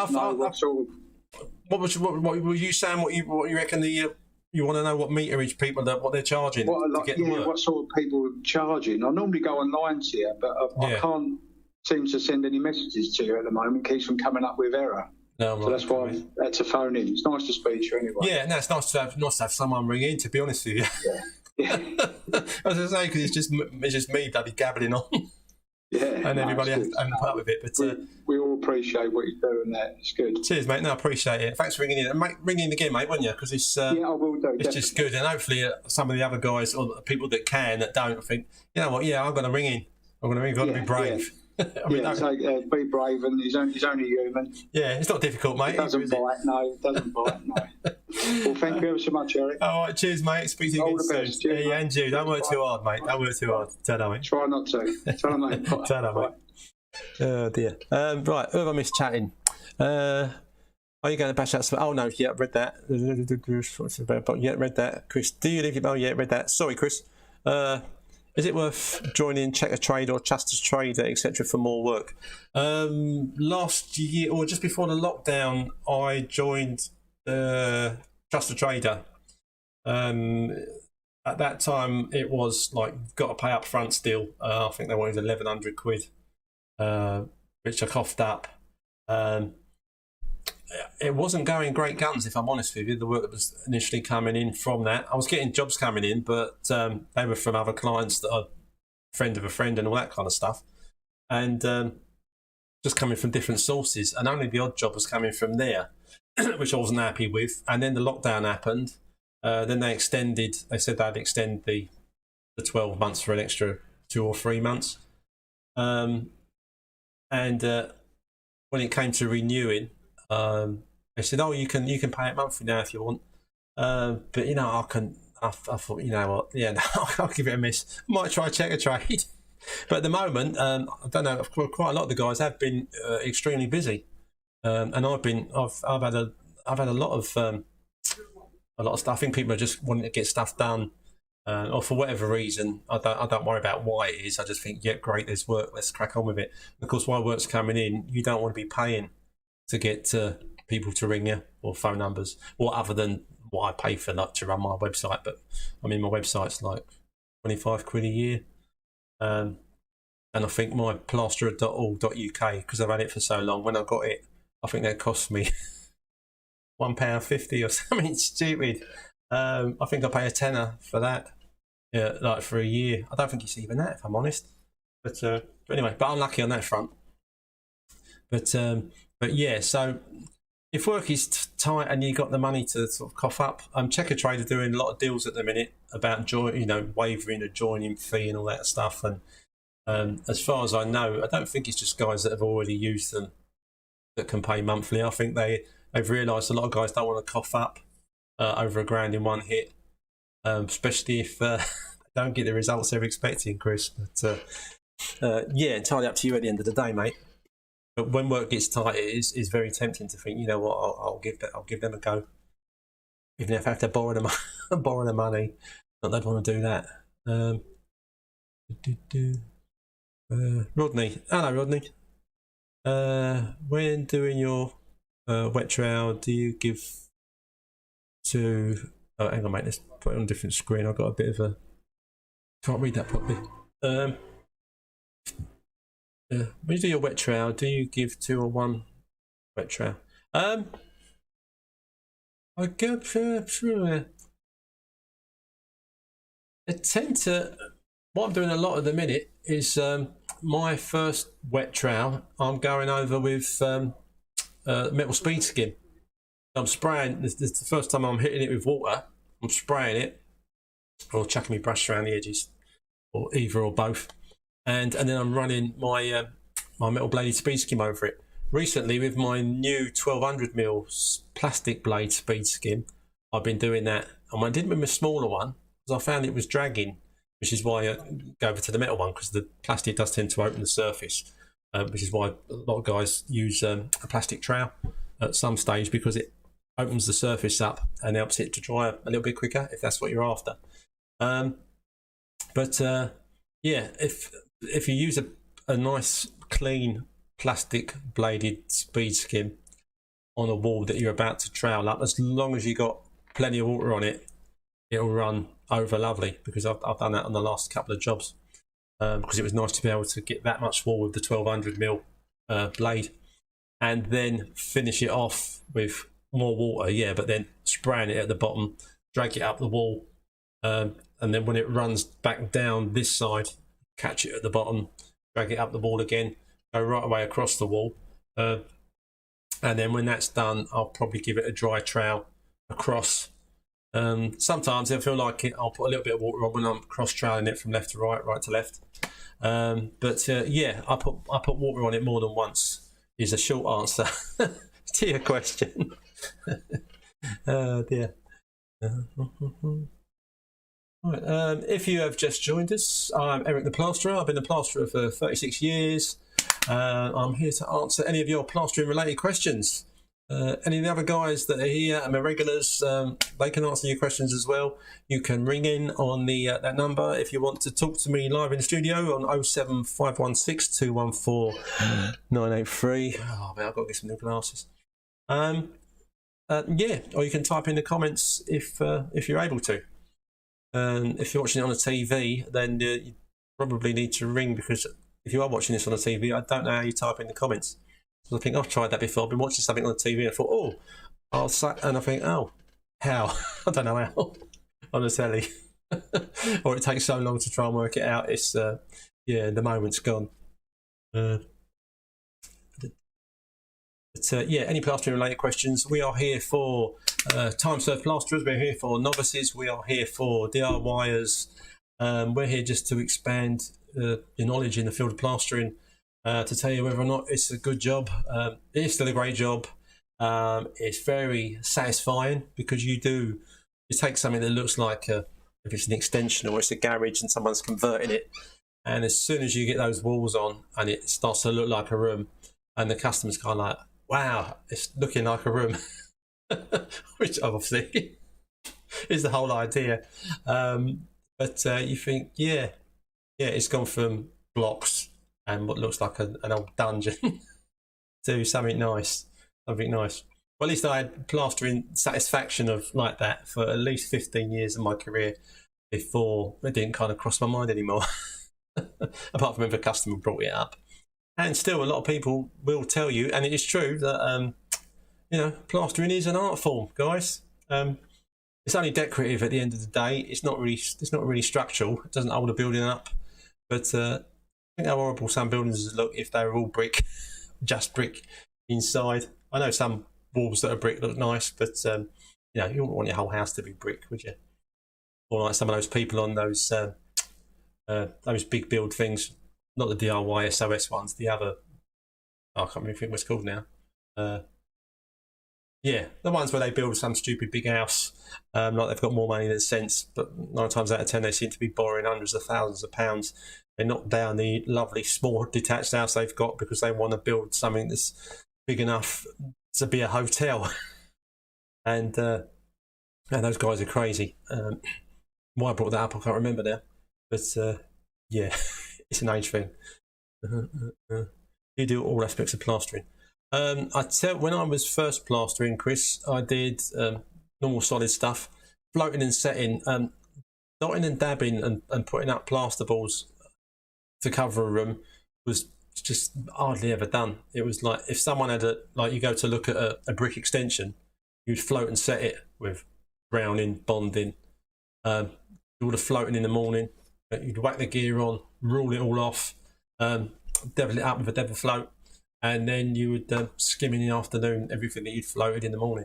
What were you saying? What you reckon you want to know what meterage people what they're charging to get work? What sort of people are charging? I normally go online to you, but I can't seem to send any messages to you at the moment. It keeps them coming up with error. No, so that's why I've had to phone in. It's nice to speak to you anyway. Yeah, no, it's nice to have someone ring in. To be honest with you, I was going to say, because it's just me bloody gabbling on. And everybody has to put up with it. But we all appreciate what you do, and that it's good. Cheers, mate. No, I appreciate it. Thanks for ringing in. And ring in again, mate, won't you? Because it's I will do. It's just good, and hopefully some of the other guys or the people that don't think, you know what? Yeah, I'm going to ring in. I'm going to ring. I've got to be brave. I mean, be brave, and he's only human. Yeah, it's not difficult, mate. It doesn't bite. No, it doesn't bite. No. Well, thank you ever so much, Eric. All right, cheers, mate. Speak to you again soon. Best. Cheers, yeah, and you. Don't work too hard, mate. Don't work too hard. Ta-da, mate. Try not to. Ta-da, mate. Ta-da, mate. Oh dear. Right, who have I missed chatting? Are you going to bash out some? Oh no, yeah, read that. Yeah, read that. Chris, do you live? Oh yeah, read that. Sorry, Chris. Is it worth joining Checker Trade or Chasters Trader, etc., for more work? Last year, or just before the lockdown, I joined Chasters Trader. At that time, it was like you've got to pay up front still. I think they wanted 1,100 quid, which I coughed up. It wasn't going great guns, if I'm honest with you, the work that was initially coming in from that. I was getting jobs coming in, but they were from other clients that are friend of a friend and all that kind of stuff. And just coming from different sources. And only the odd job was coming from there, which I wasn't happy with. And then the lockdown happened. Then they said they'd extend the 12 months for an extra 2 or 3 months. And when it came to renewing, they said, "Oh, you can pay it monthly now if you want." But you know, I thought, you know what? Yeah, no, I'll give it a miss. I might try Checker Trade. But at the moment, I don't know. Quite a lot of the guys have been extremely busy, and I've had a lot of stuff. I think people are just wanting to get stuff done, or for whatever reason. I don't worry about why it is. I just think, yeah, great, there's work. Let's crack on with it. And of course, while work's coming in, you don't want to be paying to get people to ring you or phone numbers, or other than what I pay for, like, to run my website. But I mean, my website's like 25 quid a year, and I think my plasterer.org.uk, because I've had it for so long, when I got it, I think that cost me £1.50 or something stupid. I think I pay a tenner for that, like for a year. I don't think it's even that, if I'm honest. But anyway, but I'm lucky on that front. But yeah, so if work is tight and you got the money to sort of cough up, Checker Trade are doing a lot of deals at the minute about waiving a joining fee and all that stuff. And as far as I know, I don't think it's just guys that have already used them that can pay monthly. I think they've realised a lot of guys don't want to cough up over £1,000 in one hit, especially if they don't get the results they're expecting, Chris. But yeah, entirely up to you at the end of the day, mate. But when work gets tight, it is very tempting to think, you know what, I'll give them a go, even if I have to borrow the money. But they'd want to do that. Rodney, hello, Rodney. When doing your wet trowel, do you give to? Oh, hang on, mate. Let's put it on a different screen. I've got a bit of a. Can't read that properly. When you do your wet trowel, do you give 2 or 1 wet trowel? I tend to. What I'm doing a lot at the minute is my first wet trowel. I'm going over with metal speed skim. I'm spraying. This is the first time I'm hitting it with water. I'm spraying it, or chucking my brush around the edges, or either or both. And then I'm running my my metal bladed speed skim over it. Recently, with my new 1200mm plastic blade speed skim, I've been doing that. And when I did with my smaller one, because I found it was dragging, which is why I go over to the metal one, because the plastic does tend to open the surface, which is why a lot of guys use a plastic trowel at some stage, because it opens the surface up and helps it to dry a little bit quicker, if that's what you're after. Yeah, if you use a nice clean plastic bladed speed skim on a wall that you're about to trowel up, as long as you got plenty of water on it, it'll run over lovely, because I've done that on the last couple of jobs, because it was nice to be able to get that much wall with the 1200mm blade, and then finish it off with more water, yeah, but then spraying it at the bottom, drag it up the wall, and then when it runs back down this side, catch it at the bottom, drag it up the wall again, go right away across the wall, and then when that's done, I'll probably give it a dry trowel across. Sometimes if I feel like it, I'll put a little bit of water on when I'm cross troweling it from left to right, right to left. Yeah, I put water on it more than once, is a short answer to your question. Oh dear. Right, if you have just joined us, I'm Eric the Plasterer. I've been a plasterer for 36 years. I'm here to answer any of your plastering related questions. Any of the other guys that are here and the regulars, they can answer your questions as well. You can ring in on the that number if you want to talk to me live in the studio on 07516 214 983. Oh man, I've got to get some new glasses. Yeah, or you can type in the comments if you're able to. If you're watching it on a TV, then you probably need to ring, because if you are watching this on a TV, I don't know how you type in the comments. So I think I've tried that before. I've been watching something on the TV and I thought, oh, and I think, oh, how? I don't know how on the telly. Or it takes so long to try and work it out. It's, yeah, the moment's gone. Yeah, any plastering related questions, we are here for time-served plasterers, we're here for novices, we are here for DIYers. We're here just to expand your knowledge in the field of plastering, to tell you whether or not it's a good job. It is still a great job. It's very satisfying, because you take something that looks like if it's an extension or it's a garage and someone's converting it, and as soon as you get those walls on and it starts to look like a room, and the customer's kind of like, wow, it's looking like a room, which obviously is the whole idea. But you think, yeah, it's gone from blocks and what looks like an old dungeon to something nice. Well, at least I had plastering satisfaction of like that for at least 15 years of my career before it didn't kind of cross my mind anymore. Apart from if a customer brought it up. And still, a lot of people will tell you, and it is true, that plastering is an art form, guys. It's only decorative at the end of the day. It's not really structural. It doesn't hold a building up. But I think how horrible some buildings look if they were all brick, just brick inside. I know some walls that are brick look nice, but you wouldn't want your whole house to be brick, would you? Or like some of those people on those big build things. Not the DIY SOS ones, the other, I can't remember what it's called now. Yeah, the ones where they build some stupid big house, like they've got more money than sense, but 9 times out of 10 they seem to be borrowing hundreds of thousands of pounds. They knock down the lovely small detached house they've got because they want to build something that's big enough to be a hotel. And those guys are crazy. Why I brought that up, I can't remember now. But yeah. It's an age thing. You do all aspects of plastering. When I was first plastering, Chris, I did normal solid stuff, floating and setting, dotting and dabbing and putting up plasterballs to cover a room was just hardly ever done. It was like if someone had you go to look at a brick extension, you'd float and set it with browning, bonding, do all the floating in the morning. You'd whack the gear on, rule it all off, devil it up with a devil float, and then you would skim in the afternoon everything that you'd floated in the morning.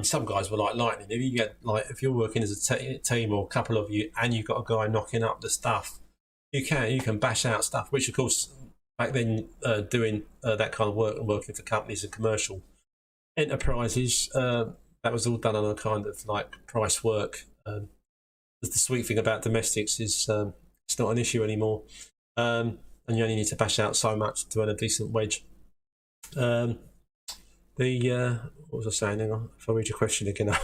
Some guys were like lightning. If you're working as a team or a couple of you, and you've got a guy knocking up the stuff, you can bash out stuff. Which of course back then doing that kind of work and working for companies and commercial enterprises, that was all done on a kind of like price work. The sweet thing about domestics is it's not an issue anymore, and you only need to bash out so much to earn a decent wage. What was I saying? Hang on, if I read your question again, I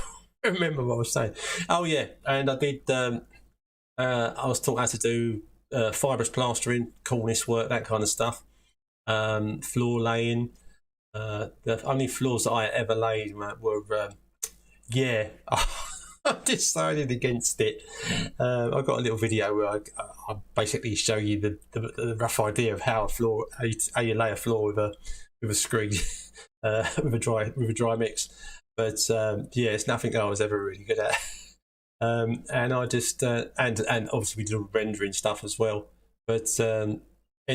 remember what I was saying. Oh yeah, and I did. I was taught how to do fibrous plastering, cornice work, that kind of stuff. Floor laying. The only floors that I ever laid were I decided against it. I've got a little video where I basically show you the rough idea of how you lay a floor with a screen with a dry mix. But it's nothing I was ever really good at. And I just and obviously we did rendering stuff as well. But in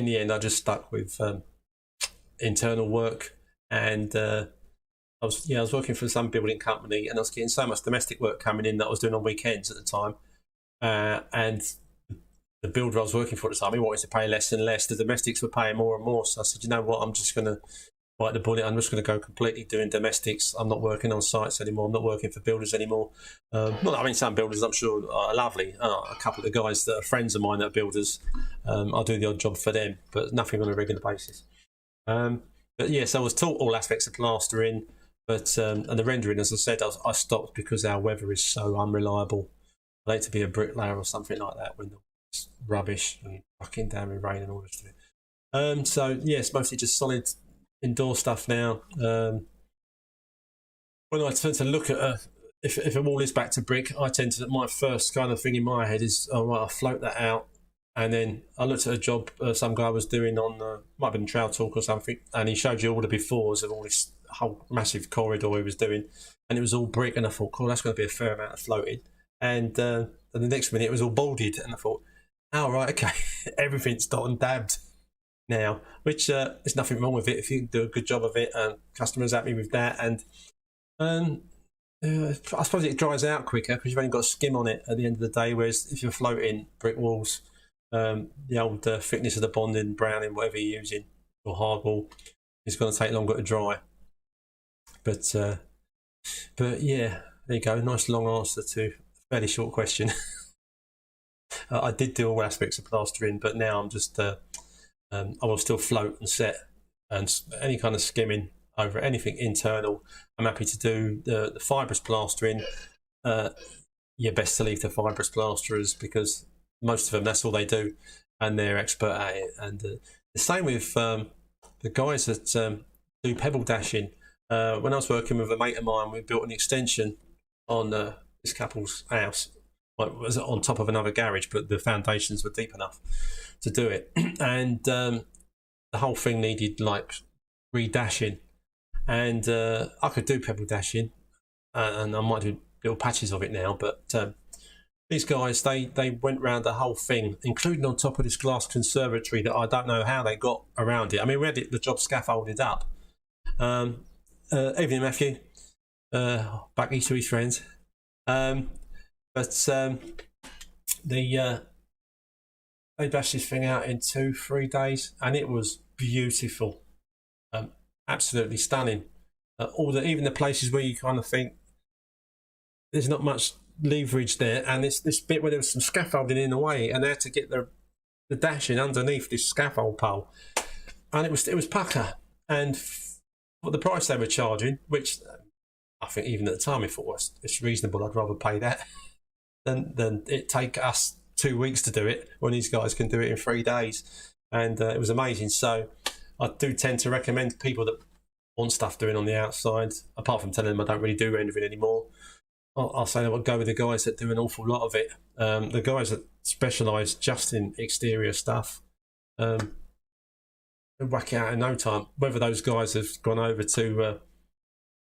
the end, I just stuck with internal work and. I was working for some building company, and I was getting so much domestic work coming in that I was doing on weekends at the time. And the builder I was working for at the time, he wanted to pay less and less. The domestics were paying more and more. So I said, you know what, I'm just going to bite the bullet. I'm just going to go completely doing domestics. I'm not working on sites anymore. I'm not working for builders anymore. Some builders I'm sure are lovely. A couple of the guys that are friends of mine that are builders, I'll do the odd job for them, but nothing on a regular basis. But yes, I was taught all aspects of plastering, but and the rendering, as I said, I stopped because our weather is so unreliable. I like to be a bricklayer or something like that when it's rubbish and fucking down with rain and all this. So yes, mostly just solid indoor stuff now. When I tend to look at if a wall is back to brick, I tend to, my first kind of thing in my head is, oh right, I'll float that out. And then I looked at a job some guy was doing on, might have been Trail Talk or something, and he showed you all the befores of all this whole massive corridor he was doing, and it was all brick, and I thought, cool, that's going to be a fair amount of floating. And the next minute it was all bolded, and I thought, oh right, okay, everything's dot and dabbed now, which there's nothing wrong with it if you do a good job of it, and customers happy with that, and I suppose it dries out quicker because you've only got a skim on it at the end of the day, whereas if you're floating brick walls, the old thickness of the bonding, browning, whatever you're using, or hardwall, is going to take longer to dry. But yeah, there you go. Nice long answer to a fairly short question. I did do all aspects of plastering, but now I'm just I will still float and set, and any kind of skimming over anything internal. I'm happy to do the fibrous plastering. You're best to leave the fibrous plasterers because most of them, that's all they do, and they're expert at it. And the same with the guys that do pebble dashing. When I was working with a mate of mine, we built an extension on this couple's house. Well, it was on top of another garage, but the foundations were deep enough to do it. And the whole thing needed like re-dashing. And I could do pebble dashing, and I might do little patches of it now, but these guys, they went round the whole thing, including on top of this glass conservatory that I don't know how they got around it. I mean, we had the job scaffolded up. Evening, Matthew. Back to his friends. They bashed this thing out in 2-3 days, and it was beautiful. Absolutely stunning. Even the places where you kind of think there's not much leverage there, and this bit where there was some scaffolding in the way, and they had to get the dashing underneath this scaffold pole, and it was pucker. And for the price they were charging, which I think even at the time I thought, well, it's reasonable, I'd rather pay that than it take us 2 weeks to do it when these guys can do it in 3 days. And it was amazing. So I do tend to recommend people that want stuff doing on the outside, apart from telling them I don't really do rendering anymore, I'll say that I'll go with the guys that do an awful lot of it. The guys that specialise just in exterior stuff, they'll whack it out in no time. Whether those guys have gone over to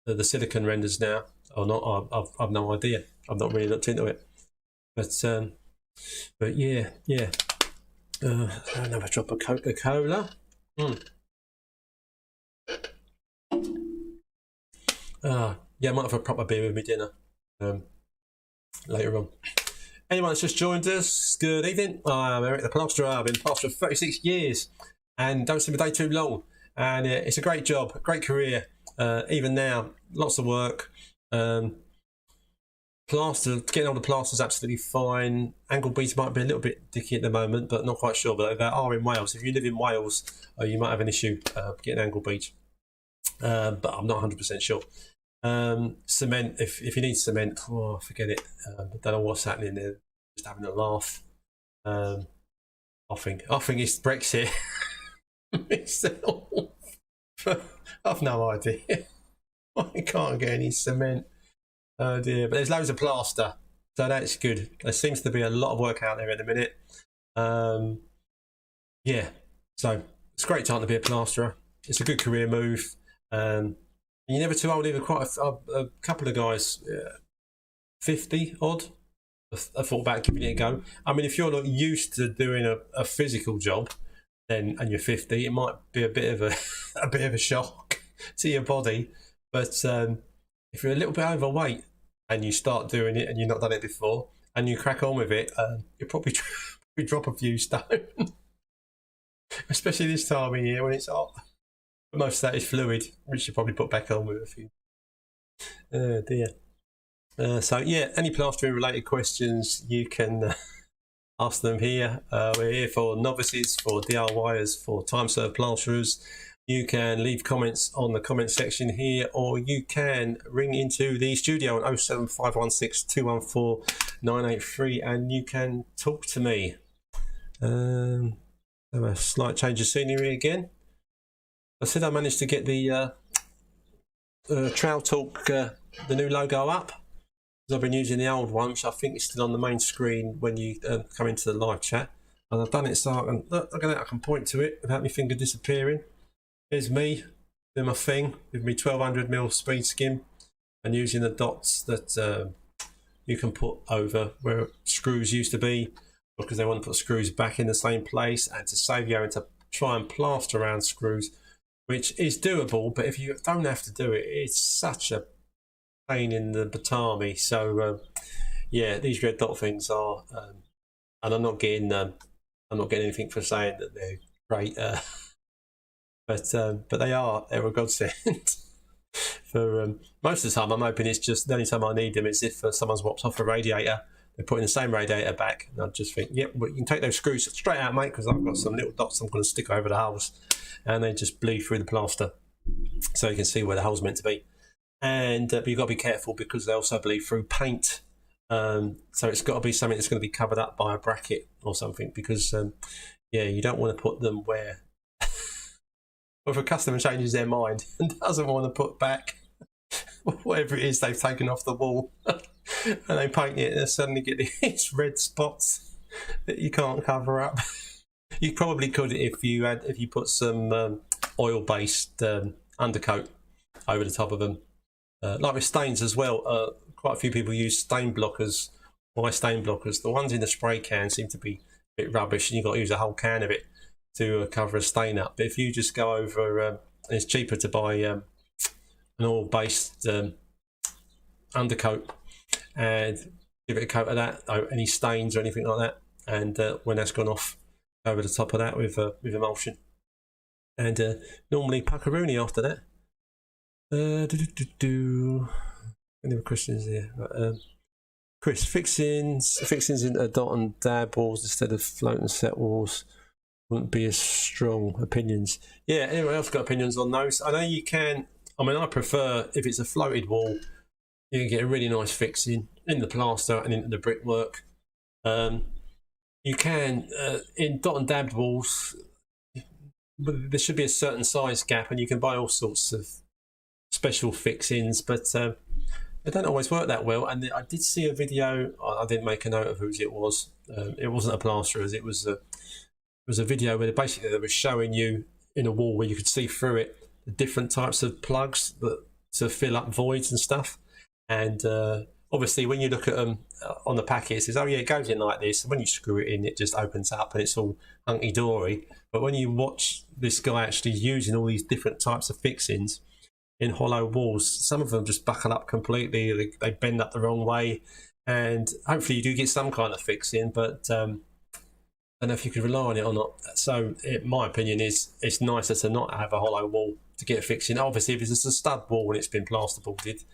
the silicon renders now or not, I've no idea. I've not really looked into it. But yeah. Another drop of Coca-Cola. Yeah, I might have a proper beer with me dinner later on. Anyone that's just joined us, good evening. I'm Eric the Plasterer. I've been plasterer for 36 years and don't seem a day too long. And it's a great job, a great career. Even now, lots of work. Getting all the plasters absolutely fine. Angle beads might be a little bit dicky at the moment, but not quite sure. But they are in Wales. If you live in Wales, you might have an issue getting angle beads. But I'm not 100% sure. Cement, if you need cement, forget it. I don't know what's happening there. Just having a laugh. I think it's Brexit. I've no idea. I can't get any cement. Oh dear, but there's loads of plaster, so that's good. There seems to be a lot of work out there at the minute. Yeah, so it's a great time to be a plasterer. It's a good career move. You're never too old either. Quite a couple of guys, 50 odd, I thought about giving it a go. I mean, if you're not used to doing a physical job, then and you're 50, it might be a bit of a shock to your body. But if you're a little bit overweight and you start doing it and you've not done it before and you crack on with it, you'll probably drop a few stone. Especially this time of year when it's hot. But most of that is fluid, which you probably put back on with a few. Oh dear. So yeah, any plastering related questions you can ask them here. We're here for novices, for DIYers, for time served plasterers. you can leave comments on the comment section here, or you can ring into the studio on 07516 214 983 and you can talk to me. Have a slight change of scenery again. I said I managed to get the Trail Talk, the new logo up. I've been using the old one, which I think is still on the main screen when you come into the live chat. And I've done it so I can, look at that, I can point to it without my finger disappearing. Here's me doing my thing with my 1200mm speed skim and using the dots that you can put over where screws used to be, because they want to put screws back in the same place, and to save you having to try and plaster around screws, which is doable, but if you don't have to do it, it's such a pain in the batami. So yeah, these red dot things are, and I'm not getting anything for saying that they're great, but they're a godsend. For most of the time, I'm hoping it's just the only time I need them is if someone's whopped off a radiator, they're putting the same radiator back, and I just think, yep, well, you can take those screws straight out, mate, because I've got some little dots I'm going to stick over the holes, and they just bleed through the plaster, so you can see where the hole's meant to be. And but you've got to be careful because they also bleed through paint. So it's got to be something that's going to be covered up by a bracket or something, because yeah, you don't want to put them where if a customer changes their mind and doesn't want to put back whatever it is they've taken off the wall and they paint it and suddenly get these red spots that you can't cover up. You probably could if you put some oil-based undercoat over the top of them. Like with stains as well, quite a few people use stain blockers. Why stain blockers? The ones in the spray can seem to be a bit rubbish, and you've got to use a whole can of it to cover a stain up. But if you just go over, it's cheaper to buy an oil-based undercoat and give it a coat of that, any stains or anything like that, and when that's gone off, over the top of that with emulsion, and normally puckaroony after that. Any other questions here? Chris, fixings into dot and dab walls instead of float and set walls wouldn't be as strong. Opinions? Yeah, anyone else got opinions on those? I know you can. I mean, I prefer if it's a floated wall, you can get a really nice fixing in the plaster and into the brickwork. You can in dot and dabbed walls, there should be a certain size gap, and you can buy all sorts of special fixings, but they don't always work that well. And I did see a video. I didn't make a note of whose it was. It wasn't a plasterer's. It was a video where basically they were showing you in a wall where you could see through it the different types of plugs to fill up voids and stuff. And obviously, when you look at them on the packet, it says, "Oh yeah, it goes in like this." And when you screw it in, it just opens up and it's all hunky dory. But when you watch this guy actually using all these different types of fixings in hollow walls, some of them just buckle up completely. They bend up the wrong way, and hopefully you do get some kind of fixing, but I don't know if you can rely on it or not. So my opinion is it's nicer to not have a hollow wall to get a fixing. Obviously, if it's just a stud wall and it's been plasterboarded,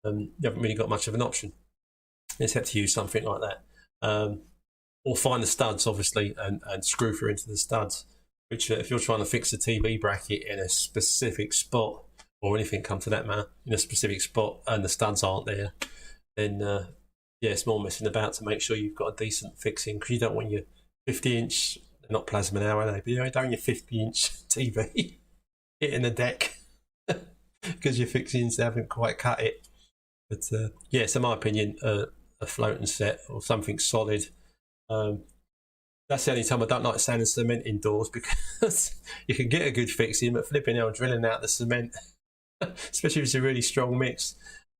you haven't really got much of an option except to use something like that, or find the studs, obviously, and screw through into the studs, which if you're trying to fix a TV bracket in a specific spot, or anything come to that matter, in a specific spot, and the studs aren't there, then yeah, it's more messing about to make sure you've got a decent fixing, because you don't want your 50-inch, not plasma now, are they? But you don't want your 50-inch TV hitting the deck because your fixings haven't quite cut it. But yeah, so in my opinion, a floating set or something solid. That's the only time I don't like sand and cement indoors, because you can get a good fixing, but flipping out drilling out the cement, especially if it's a really strong mix,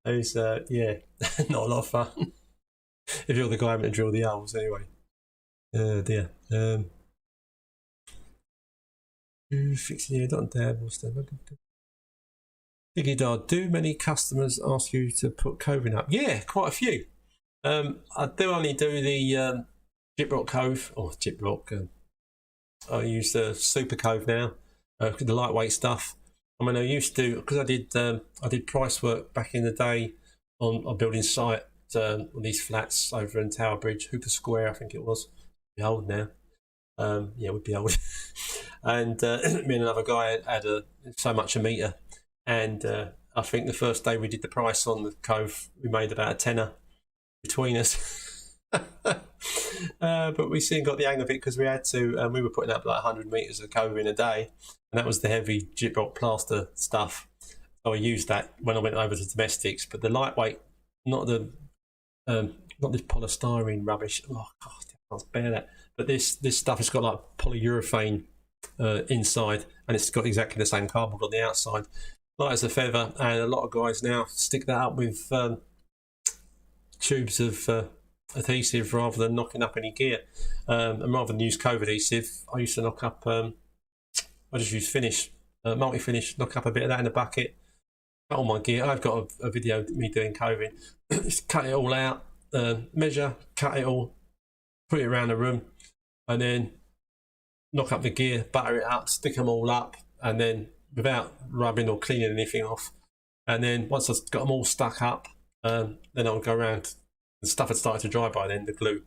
is yeah, not a lot of fun. If you're the guy having to drill the holes, anyway. Dear. Fixing your dot dab or stuff. Diggy Dard, do many customers ask you to put coving up? Yeah, quite a few. I do only do the gyprock cove, or gyprock. I use the super cove now, the lightweight stuff. I mean, I used to, because I did price work back in the day on a building site on these flats over in Tower Bridge, Hooper Square, I think it was. Be old now. Yeah, it would be old. and me and another guy had so much a metre, and I think the first day we did the price on the Cove, we made about a tenner between us. But we soon got the hang of it because we had to, and we were putting up like 100 metres of Cove in a day, and that was the heavy gyprock plaster stuff. So I used that when I went over to domestics, but the lightweight, not this polystyrene rubbish. Oh God, I can't bear that. But this stuff has got like polyurethane inside, and it's got exactly the same cardboard on the outside, light as a feather. And a lot of guys now stick that up with tubes of adhesive rather than knocking up any gear. And rather than use Cove adhesive, I used to knock up. I just use finish, multi-finish. Knock up a bit of that in a bucket. Cut all my gear. I've got a video of me doing coving. Just cut it all out, measure, cut it all, put it around the room, and then knock up the gear, butter it up, stick them all up, and then without rubbing or cleaning anything off. And then once I've got them all stuck up, then I'll go around. The stuff had started to dry by then, the glue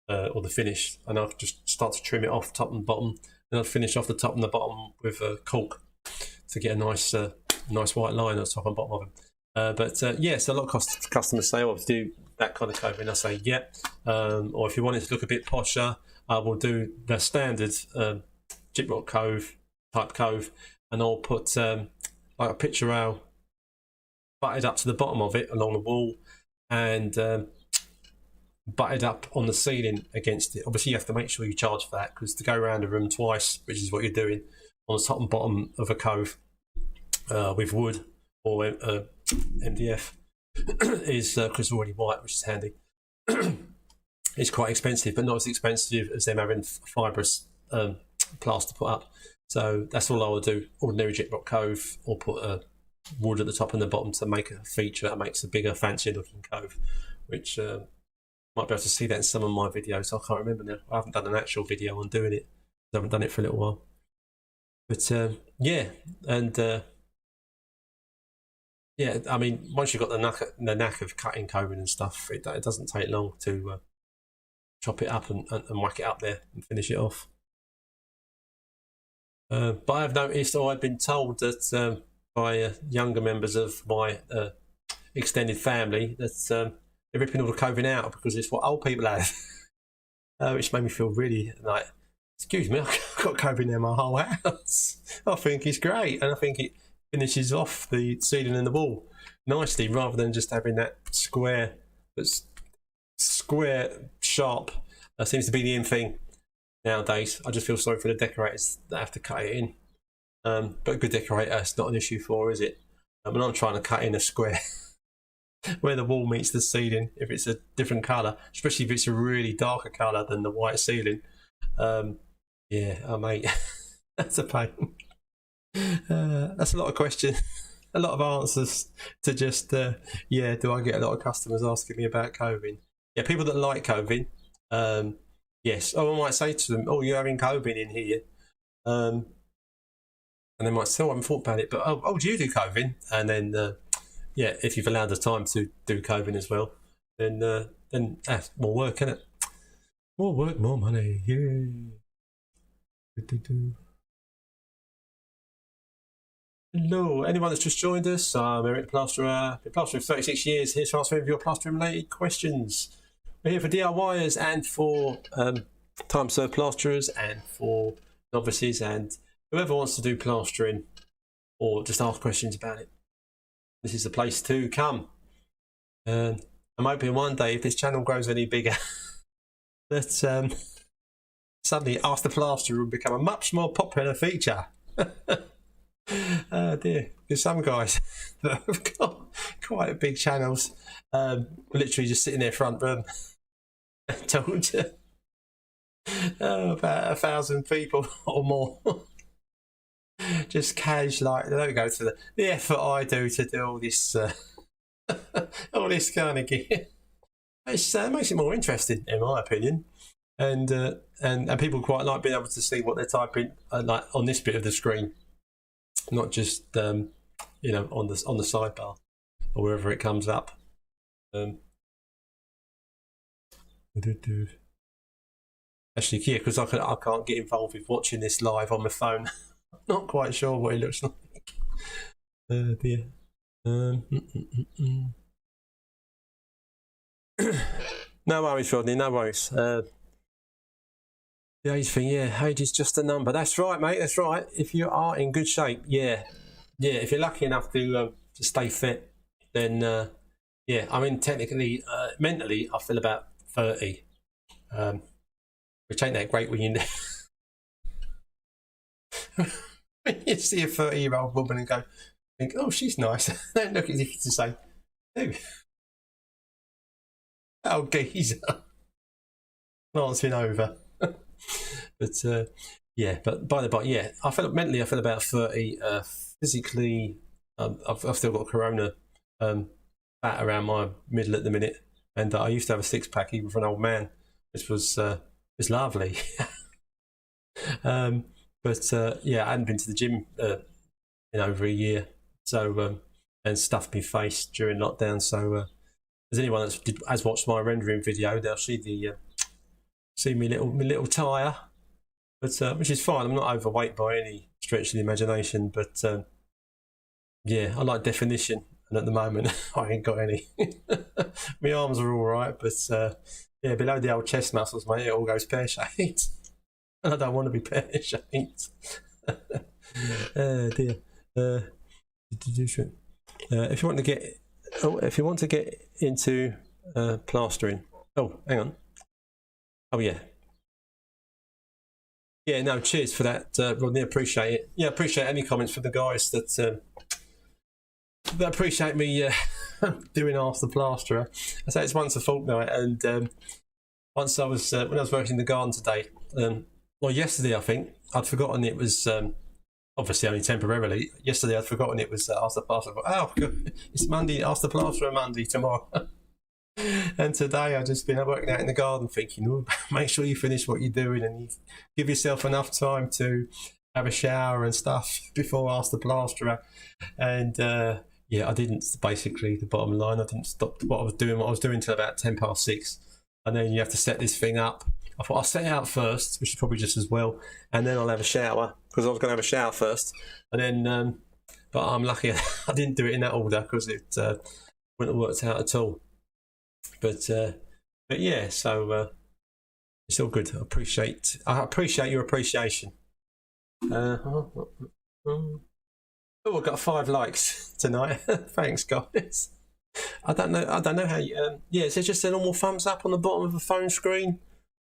or the finish, and I'll just start to trim it off top and bottom. Then I'll finish off the top and the bottom with cork to get a nice white line on the top and bottom of them. So a lot of customers say, "Oh, do that kind of coving." I say, "Yeah." Or if you want it to look a bit posher, I will do the standard gyprock Cove type Cove, and I'll put like a picture rail butted up to the bottom of it along the wall, and butted up on the ceiling against it. Obviously, you have to make sure you charge for that, because to go around the room twice, which is what you're doing on the top and bottom of a Cove with wood or MDF is because it's already white, which is handy. It's quite expensive, but not as expensive as them having fibrous plaster put up. So that's all I would do: ordinary gyprock Cove, or put wood at the top and the bottom to make a feature that makes a bigger, fancier looking Cove, which might be able to see that in some of my videos. I can't remember now. I haven't done an actual video on doing it. I haven't done it for a little while. But yeah, and yeah, I mean, once you've got the knack of cutting, coving and stuff, it doesn't take long to chop it up and whack it up there and finish it off. But I've noticed, or I've been told that by younger members of my extended family that they're ripping all the coving out because it's what old people have, which made me feel really like, excuse me, I've got coving in my whole house. I think it's great, and I think it finishes off the ceiling and the wall nicely, rather than just having that square sharp. That seems to be the in thing nowadays. I just feel sorry for the decorators that have to cut it in. But a good decorator, it's not an issue for, is it? When I'm trying to cut in a square where the wall meets the ceiling, if it's a different colour, especially if it's a really darker colour than the white ceiling, mate, that's a pain. That's a lot of questions, a lot of answers to just, do I get a lot of customers asking me about coving? Yeah, people that like coving, yes. Oh, I might say to them, "Oh, you're having coving in here," and they might say, "Oh, I haven't thought about it, but do you do coving?" And then, if you've allowed the time to do coving as well, then that's more work, isn't it? More work, more money. Yeah. Hello, anyone that's just joined us, I'm Eric Plasterer. Been plastering for 36 years, here to answer any of your plastering related questions. We're here for DIYers and for time served plasterers and for novices and whoever wants to do plastering or just ask questions about it. This is the place to come. I'm hoping one day, if this channel grows any bigger, that suddenly Ask the Plasterer will become a much more popular feature. Oh dear, there's some guys that have got quite big channels, literally just sitting in their front room told to about 1,000 people or more. Just cash, like, they don't go to the effort I do to do all this all this kind of gear. It makes it more interesting, in my opinion, and people quite like being able to see what they're typing, like on this bit of the screen, not just on the sidebar or wherever it comes up. Actually, yeah, because I can't get involved with watching this live on my phone. Not quite sure what it looks like. Dear. No worries, Rodney, no worries. The age thing, yeah, age is just a number. That's right, mate, that's right. If you are in good shape, yeah, if you're lucky enough to stay fit, then, yeah, I mean, technically, mentally, I feel about 30, which ain't that great when you see a 30-year-old woman and think, oh, she's nice. Don't look as if you to say, oh, geezer. Glancing over. But yeah, but by the by, yeah, I feel mentally, I feel about 30. Physically, I've still got corona fat around my middle at the minute, and I used to have a 6-pack even for an old man, which was lovely. But yeah, I hadn't been to the gym in over a year, so and stuffed my face during lockdown. So as anyone has watched my rendering video, they'll see me little tyre, but which is fine. I'm not overweight by any stretch of the imagination, but yeah, I like definition, and at the moment I ain't got any. My arms are all right, but yeah, below the old chest muscles, mate, it all goes pear-shaped. And I don't want to be pear-shaped. Dear. If you want to get into plastering, hang on. Oh yeah. Yeah, no, cheers for that, Rodney. Appreciate it. Yeah, appreciate any comments from the guys that appreciate me doing Ask the Plasterer. I say it's once a fortnight, and once I was when I was working in the garden today. Well, yesterday I think I'd forgotten it was obviously only temporarily. Yesterday I'd forgotten it was Ask the Plasterer. Oh, God, it's Monday. Ask the Plasterer Monday tomorrow. And today I've just been working out in the garden thinking, oh, make sure you finish what you're doing and you give yourself enough time to have a shower and stuff before Ask the Plasterer. And yeah, I didn't, basically, the bottom line, I didn't stop what I was doing till about 6:10. And then you have to set this thing up. I thought I'll set it out first, which is probably just as well, and then I'll have a shower, because I was going to have a shower first. And then, but I'm lucky I didn't do it in that order, because it wouldn't have worked out at all. But yeah, so it's all good. I appreciate your appreciation. Oh, I've got 5 likes tonight. Thanks, guys. I don't know how you. Yeah, is it just a normal thumbs up on the bottom of a phone screen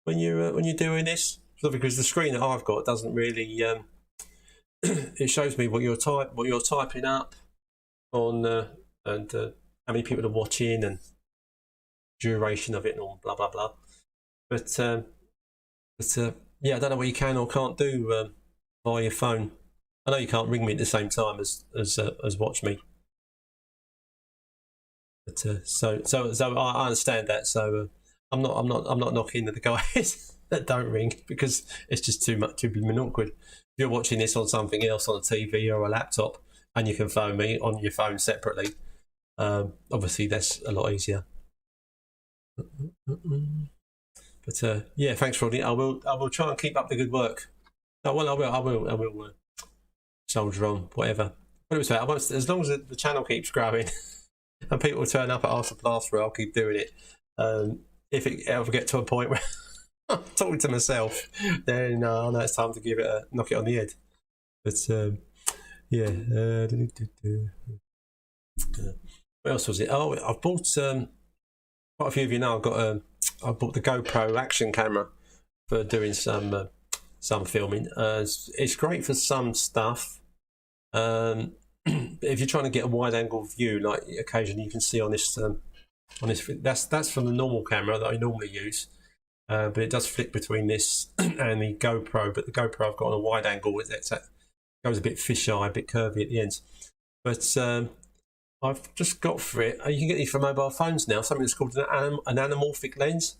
when you're doing this? Because the screen that I've got doesn't really. It shows me what you're typing up on, and how many people are watching and duration of it and all blah blah blah. But yeah, I don't know what you can or can't do via your phone. I know you can't ring me at the same time as watch me. But so I understand that. So I'm not knocking at the guys that don't ring, because it's just too blooming awkward. If you're watching this on something else, on a TV or a laptop, and you can phone me on your phone separately, obviously that's a lot easier. But yeah, thanks, Rodney. I will try and keep up the good work. Oh, well, I will soldier on, whatever. What it was about, as long as the channel keeps growing and people turn up at Ask the Plasterer, I'll keep doing it. If it ever get to a point where I'm talking to myself, then I know it's time to knock it on the head. But yeah. What else was it? Oh, I've bought. Quite a few of you know I bought the GoPro action camera for doing some filming. It's great for some stuff. If you're trying to get a wide angle view, like occasionally you can see on this that's from the normal camera that I normally use, but it does flick between this and the GoPro. But the GoPro I've got on a wide angle, it goes a bit fisheye, a bit curvy at the ends. But I've just got for it. You can get these for mobile phones now. Something that's called an anamorphic lens,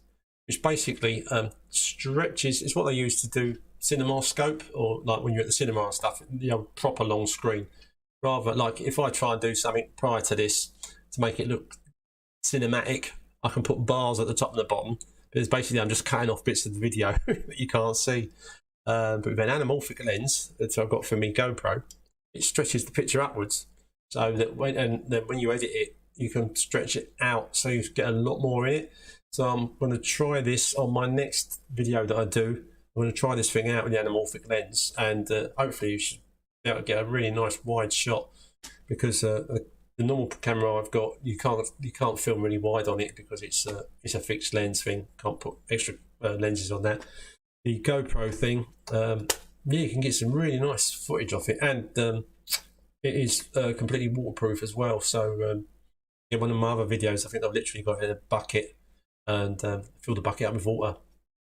which basically stretches. It's what they use to do cinemascope, or like when you're at the cinema and stuff. Proper long screen. Rather, like if I try and do something prior to this to make it look cinematic, I can put bars at the top and the bottom. But It's basically I'm just cutting off bits of the video that you can't see. But with an anamorphic lens that I've got from my GoPro, it stretches the picture upwards, so that when you edit it, you can stretch it out, so you get a lot more in it. So I'm going to try this on my next video that I do. I'm going to try this thing out with the anamorphic lens, and hopefully you should be able to get a really nice wide shot, because the normal camera I've got, you can't film really wide on it because it's a fixed lens thing. Can't put extra lenses on that. The GoPro thing, you can get some really nice footage off it, and it is completely waterproof as well. So in one of my other videos, I think I've literally got in a bucket and filled the bucket up with water,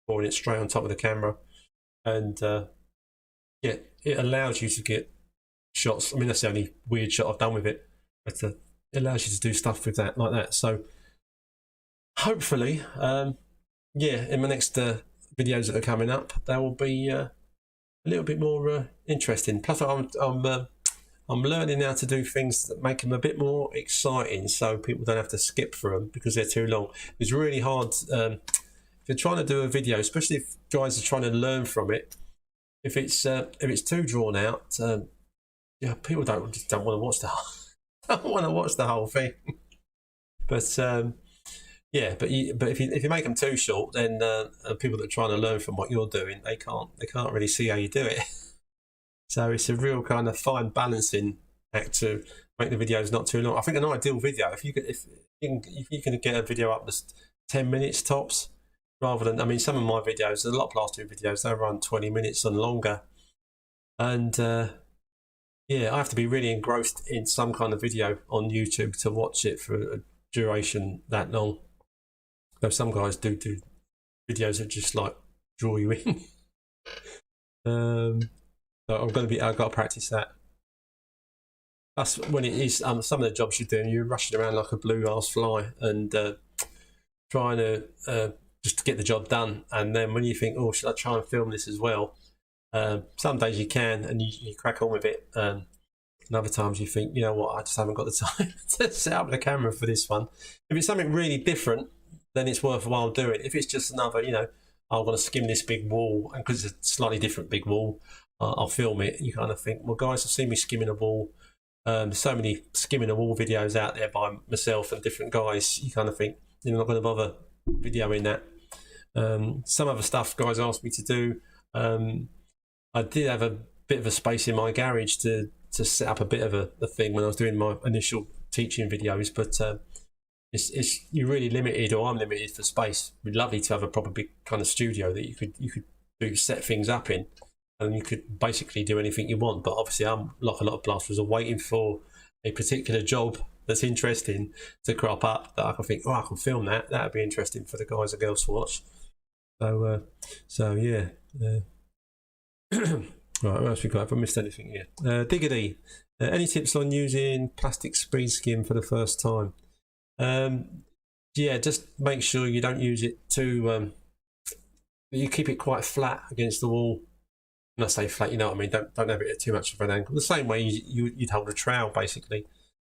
pouring it straight on top of the camera, and it allows you to get shots. I mean, that's the only weird shot I've done with it, but it allows you to do stuff with that like that. So hopefully, in my next videos that are coming up, they will be a little bit more interesting. Plus, I'm learning how to do things that make them a bit more exciting, so people don't have to skip through them because they're too long. It's really hard if you're trying to do a video, especially if guys are trying to learn from it. If it's too drawn out, people don't want to watch the whole thing. But but if you make them too short, then people that are trying to learn from what you're doing, they can't really see how you do it. So it's a real kind of fine balancing act to make the videos not too long. I think an ideal video, if you can get a video up to 10 minutes tops, rather than, I mean, some of my videos, a lot of plastering videos, they run 20 minutes and longer, and I have to be really engrossed in some kind of video on YouTube to watch it for a duration that long. Though some guys do videos that just like draw you in. So I've got to practice that. That's when it is some of the jobs you're doing, you're rushing around like a blue-ass fly and trying to just to get the job done. And then when you think, oh, should I try and film this as well? Some days you can and you crack on with it. And other times you think, you know what, I just haven't got the time to set up the camera for this one. If it's something really different, then it's worthwhile doing. If it's just another, I want to skim this big wall, and because it's a slightly different big wall, I'll film it. You kind of think, well, guys have seen me skimming a wall. There's so many skimming a wall videos out there by myself and different guys. You kind of think, you're not going to bother videoing that. Some other stuff guys asked me to do. I did have a bit of a space in my garage to set up a bit of a thing when I was doing my initial teaching videos, but you're really limited, or I'm limited for space. It'd be lovely to have a proper big kind of studio that you could set things up in, and you could basically do anything you want. But obviously, I'm like a lot of plasterers are waiting for a particular job that's interesting to crop up that I can think, oh, I can film that. That'd be interesting for the guys and girls to watch. So yeah. Right, what else we got? Have I missed anything here? Diggity. Any tips on using plastic speed skim for the first time? Just make sure you don't use it too. You keep it quite flat against the wall. When I say flat, you know what I mean. Don't have it at too much of an angle. The same way you'd hold a trowel, basically.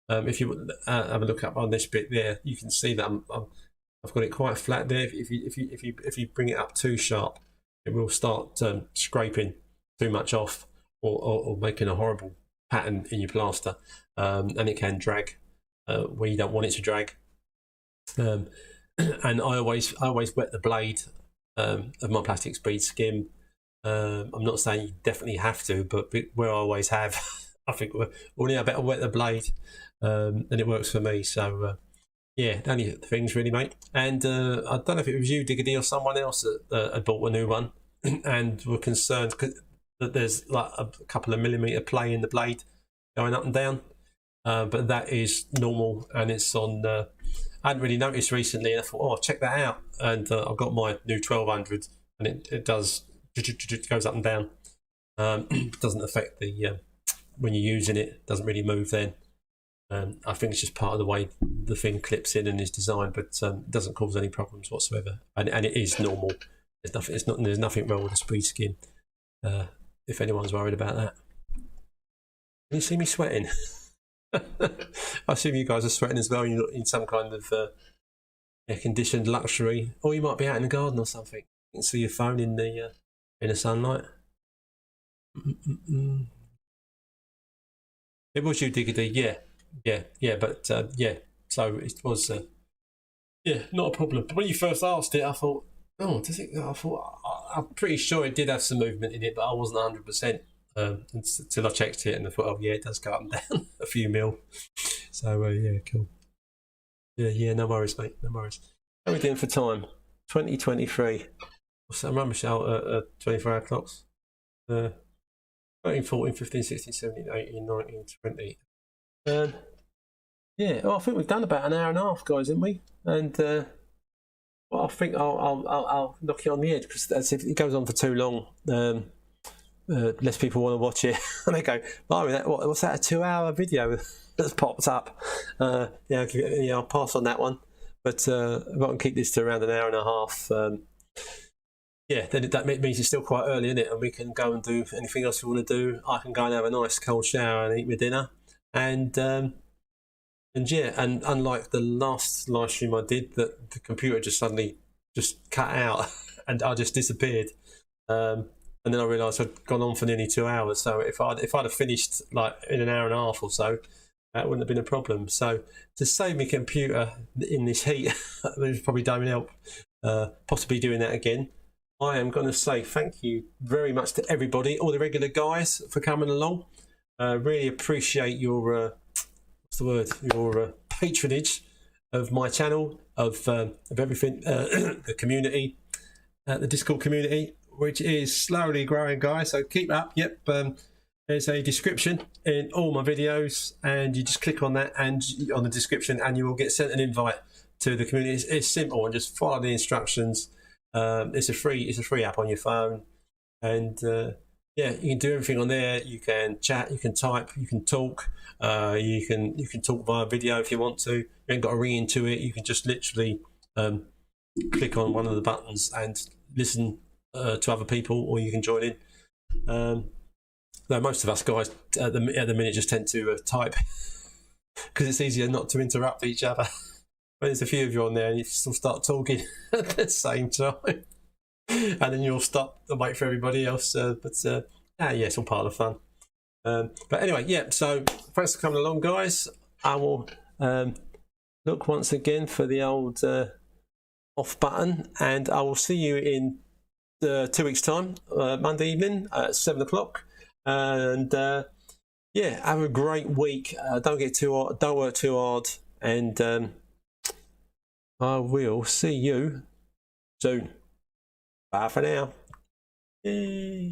If you have a look up on this bit there, you can see that I've got it quite flat there. If you bring it up too sharp, it will start scraping too much off, or making a horrible pattern in your plaster, and it can drag where you don't want it to drag. And I always wet the blade of my plastic speed skim. I'm not saying you definitely have to, but where I always have, I think I better wet the blade, and it works for me. So only things really, mate. And I don't know if it was you, Diggity, or someone else that had bought a new one and were concerned that there's like a couple of millimetre play in the blade going up and down, but that is normal, and it's on. I hadn't really noticed recently, and I thought, I'll check that out. And I've got my new 1200, and it does goes up and down. It doesn't affect the when you're using it. Doesn't really move then. I think it's just part of the way the thing clips in and is designed, but it doesn't cause any problems whatsoever. And it is normal. There's nothing wrong with the speed skim. If anyone's worried about that. Can you see me sweating? I assume you guys are sweating as well. You're in some kind of air-conditioned luxury, or you might be out in the garden or something. You can see your phone in the sunlight. It was you, Diggity. Yeah. But yeah. So it was. Yeah, not a problem. But when you first asked it, I thought, oh, does it? I thought I'm pretty sure it did have some movement in it, but I wasn't 100% until I checked it, and I thought, oh yeah, it does go up and down a few mil. So yeah, cool. Yeah, no worries, mate. No worries. How are we doing for time? 2023. What's that rubbish out at 24-hour clocks? 13, 14, 15, 16, 17, 18, 19, 20. Yeah, well, I think we've done about an hour and a half, guys, haven't we? And well, I think I'll knock it on the edge, because if it goes on for too long, less people want to watch it. And they go, "Blimey, what's that? A 2-hour video that's popped up?" Yeah, I'll pass on that one. But if I can keep this to around an hour and a half, yeah, then that means it's still quite early, isn't it? And we can go and do anything else we want to do. I can go and have a nice cold shower and eat my dinner, and yeah, and unlike the last live stream I did, that the computer just suddenly just cut out and I just disappeared. And then I realised I'd gone on for nearly 2 hours. So if I'd have finished like in an hour and a half or so, that wouldn't have been a problem. So to save my computer in this heat, which probably don't help possibly doing that again, I am going to say thank you very much to everybody, all the regular guys, for coming along. Really appreciate your your patronage of my channel, of everything, the community, the Discord community, which is slowly growing, guys. So keep up. Yep, there's a description in all my videos, and you just click on that and on the description, and you will get sent an invite to the community. It's simple, and just follow the instructions. It's a free app on your phone, and yeah, you can do everything on there. You can chat, you can type, you can talk, you can talk via video if you want to. You ain't got to ring into it. You can just literally click on one of the buttons and listen to other people, or you can join in. Though most of us guys at the minute just tend to type because it's easier not to interrupt each other. But there's a few of you on there, and you still start talking at the same time. And then you'll stop and wait for everybody else. Yeah, it's all part of the fun. But anyway, yeah, so thanks for coming along, guys. I will look once again for the old off button, and I will see you in 2 weeks' time, Monday evening at 7 o'clock. And yeah, have a great week. Don't work too hard, and I will see you soon. Bye for now. Yay.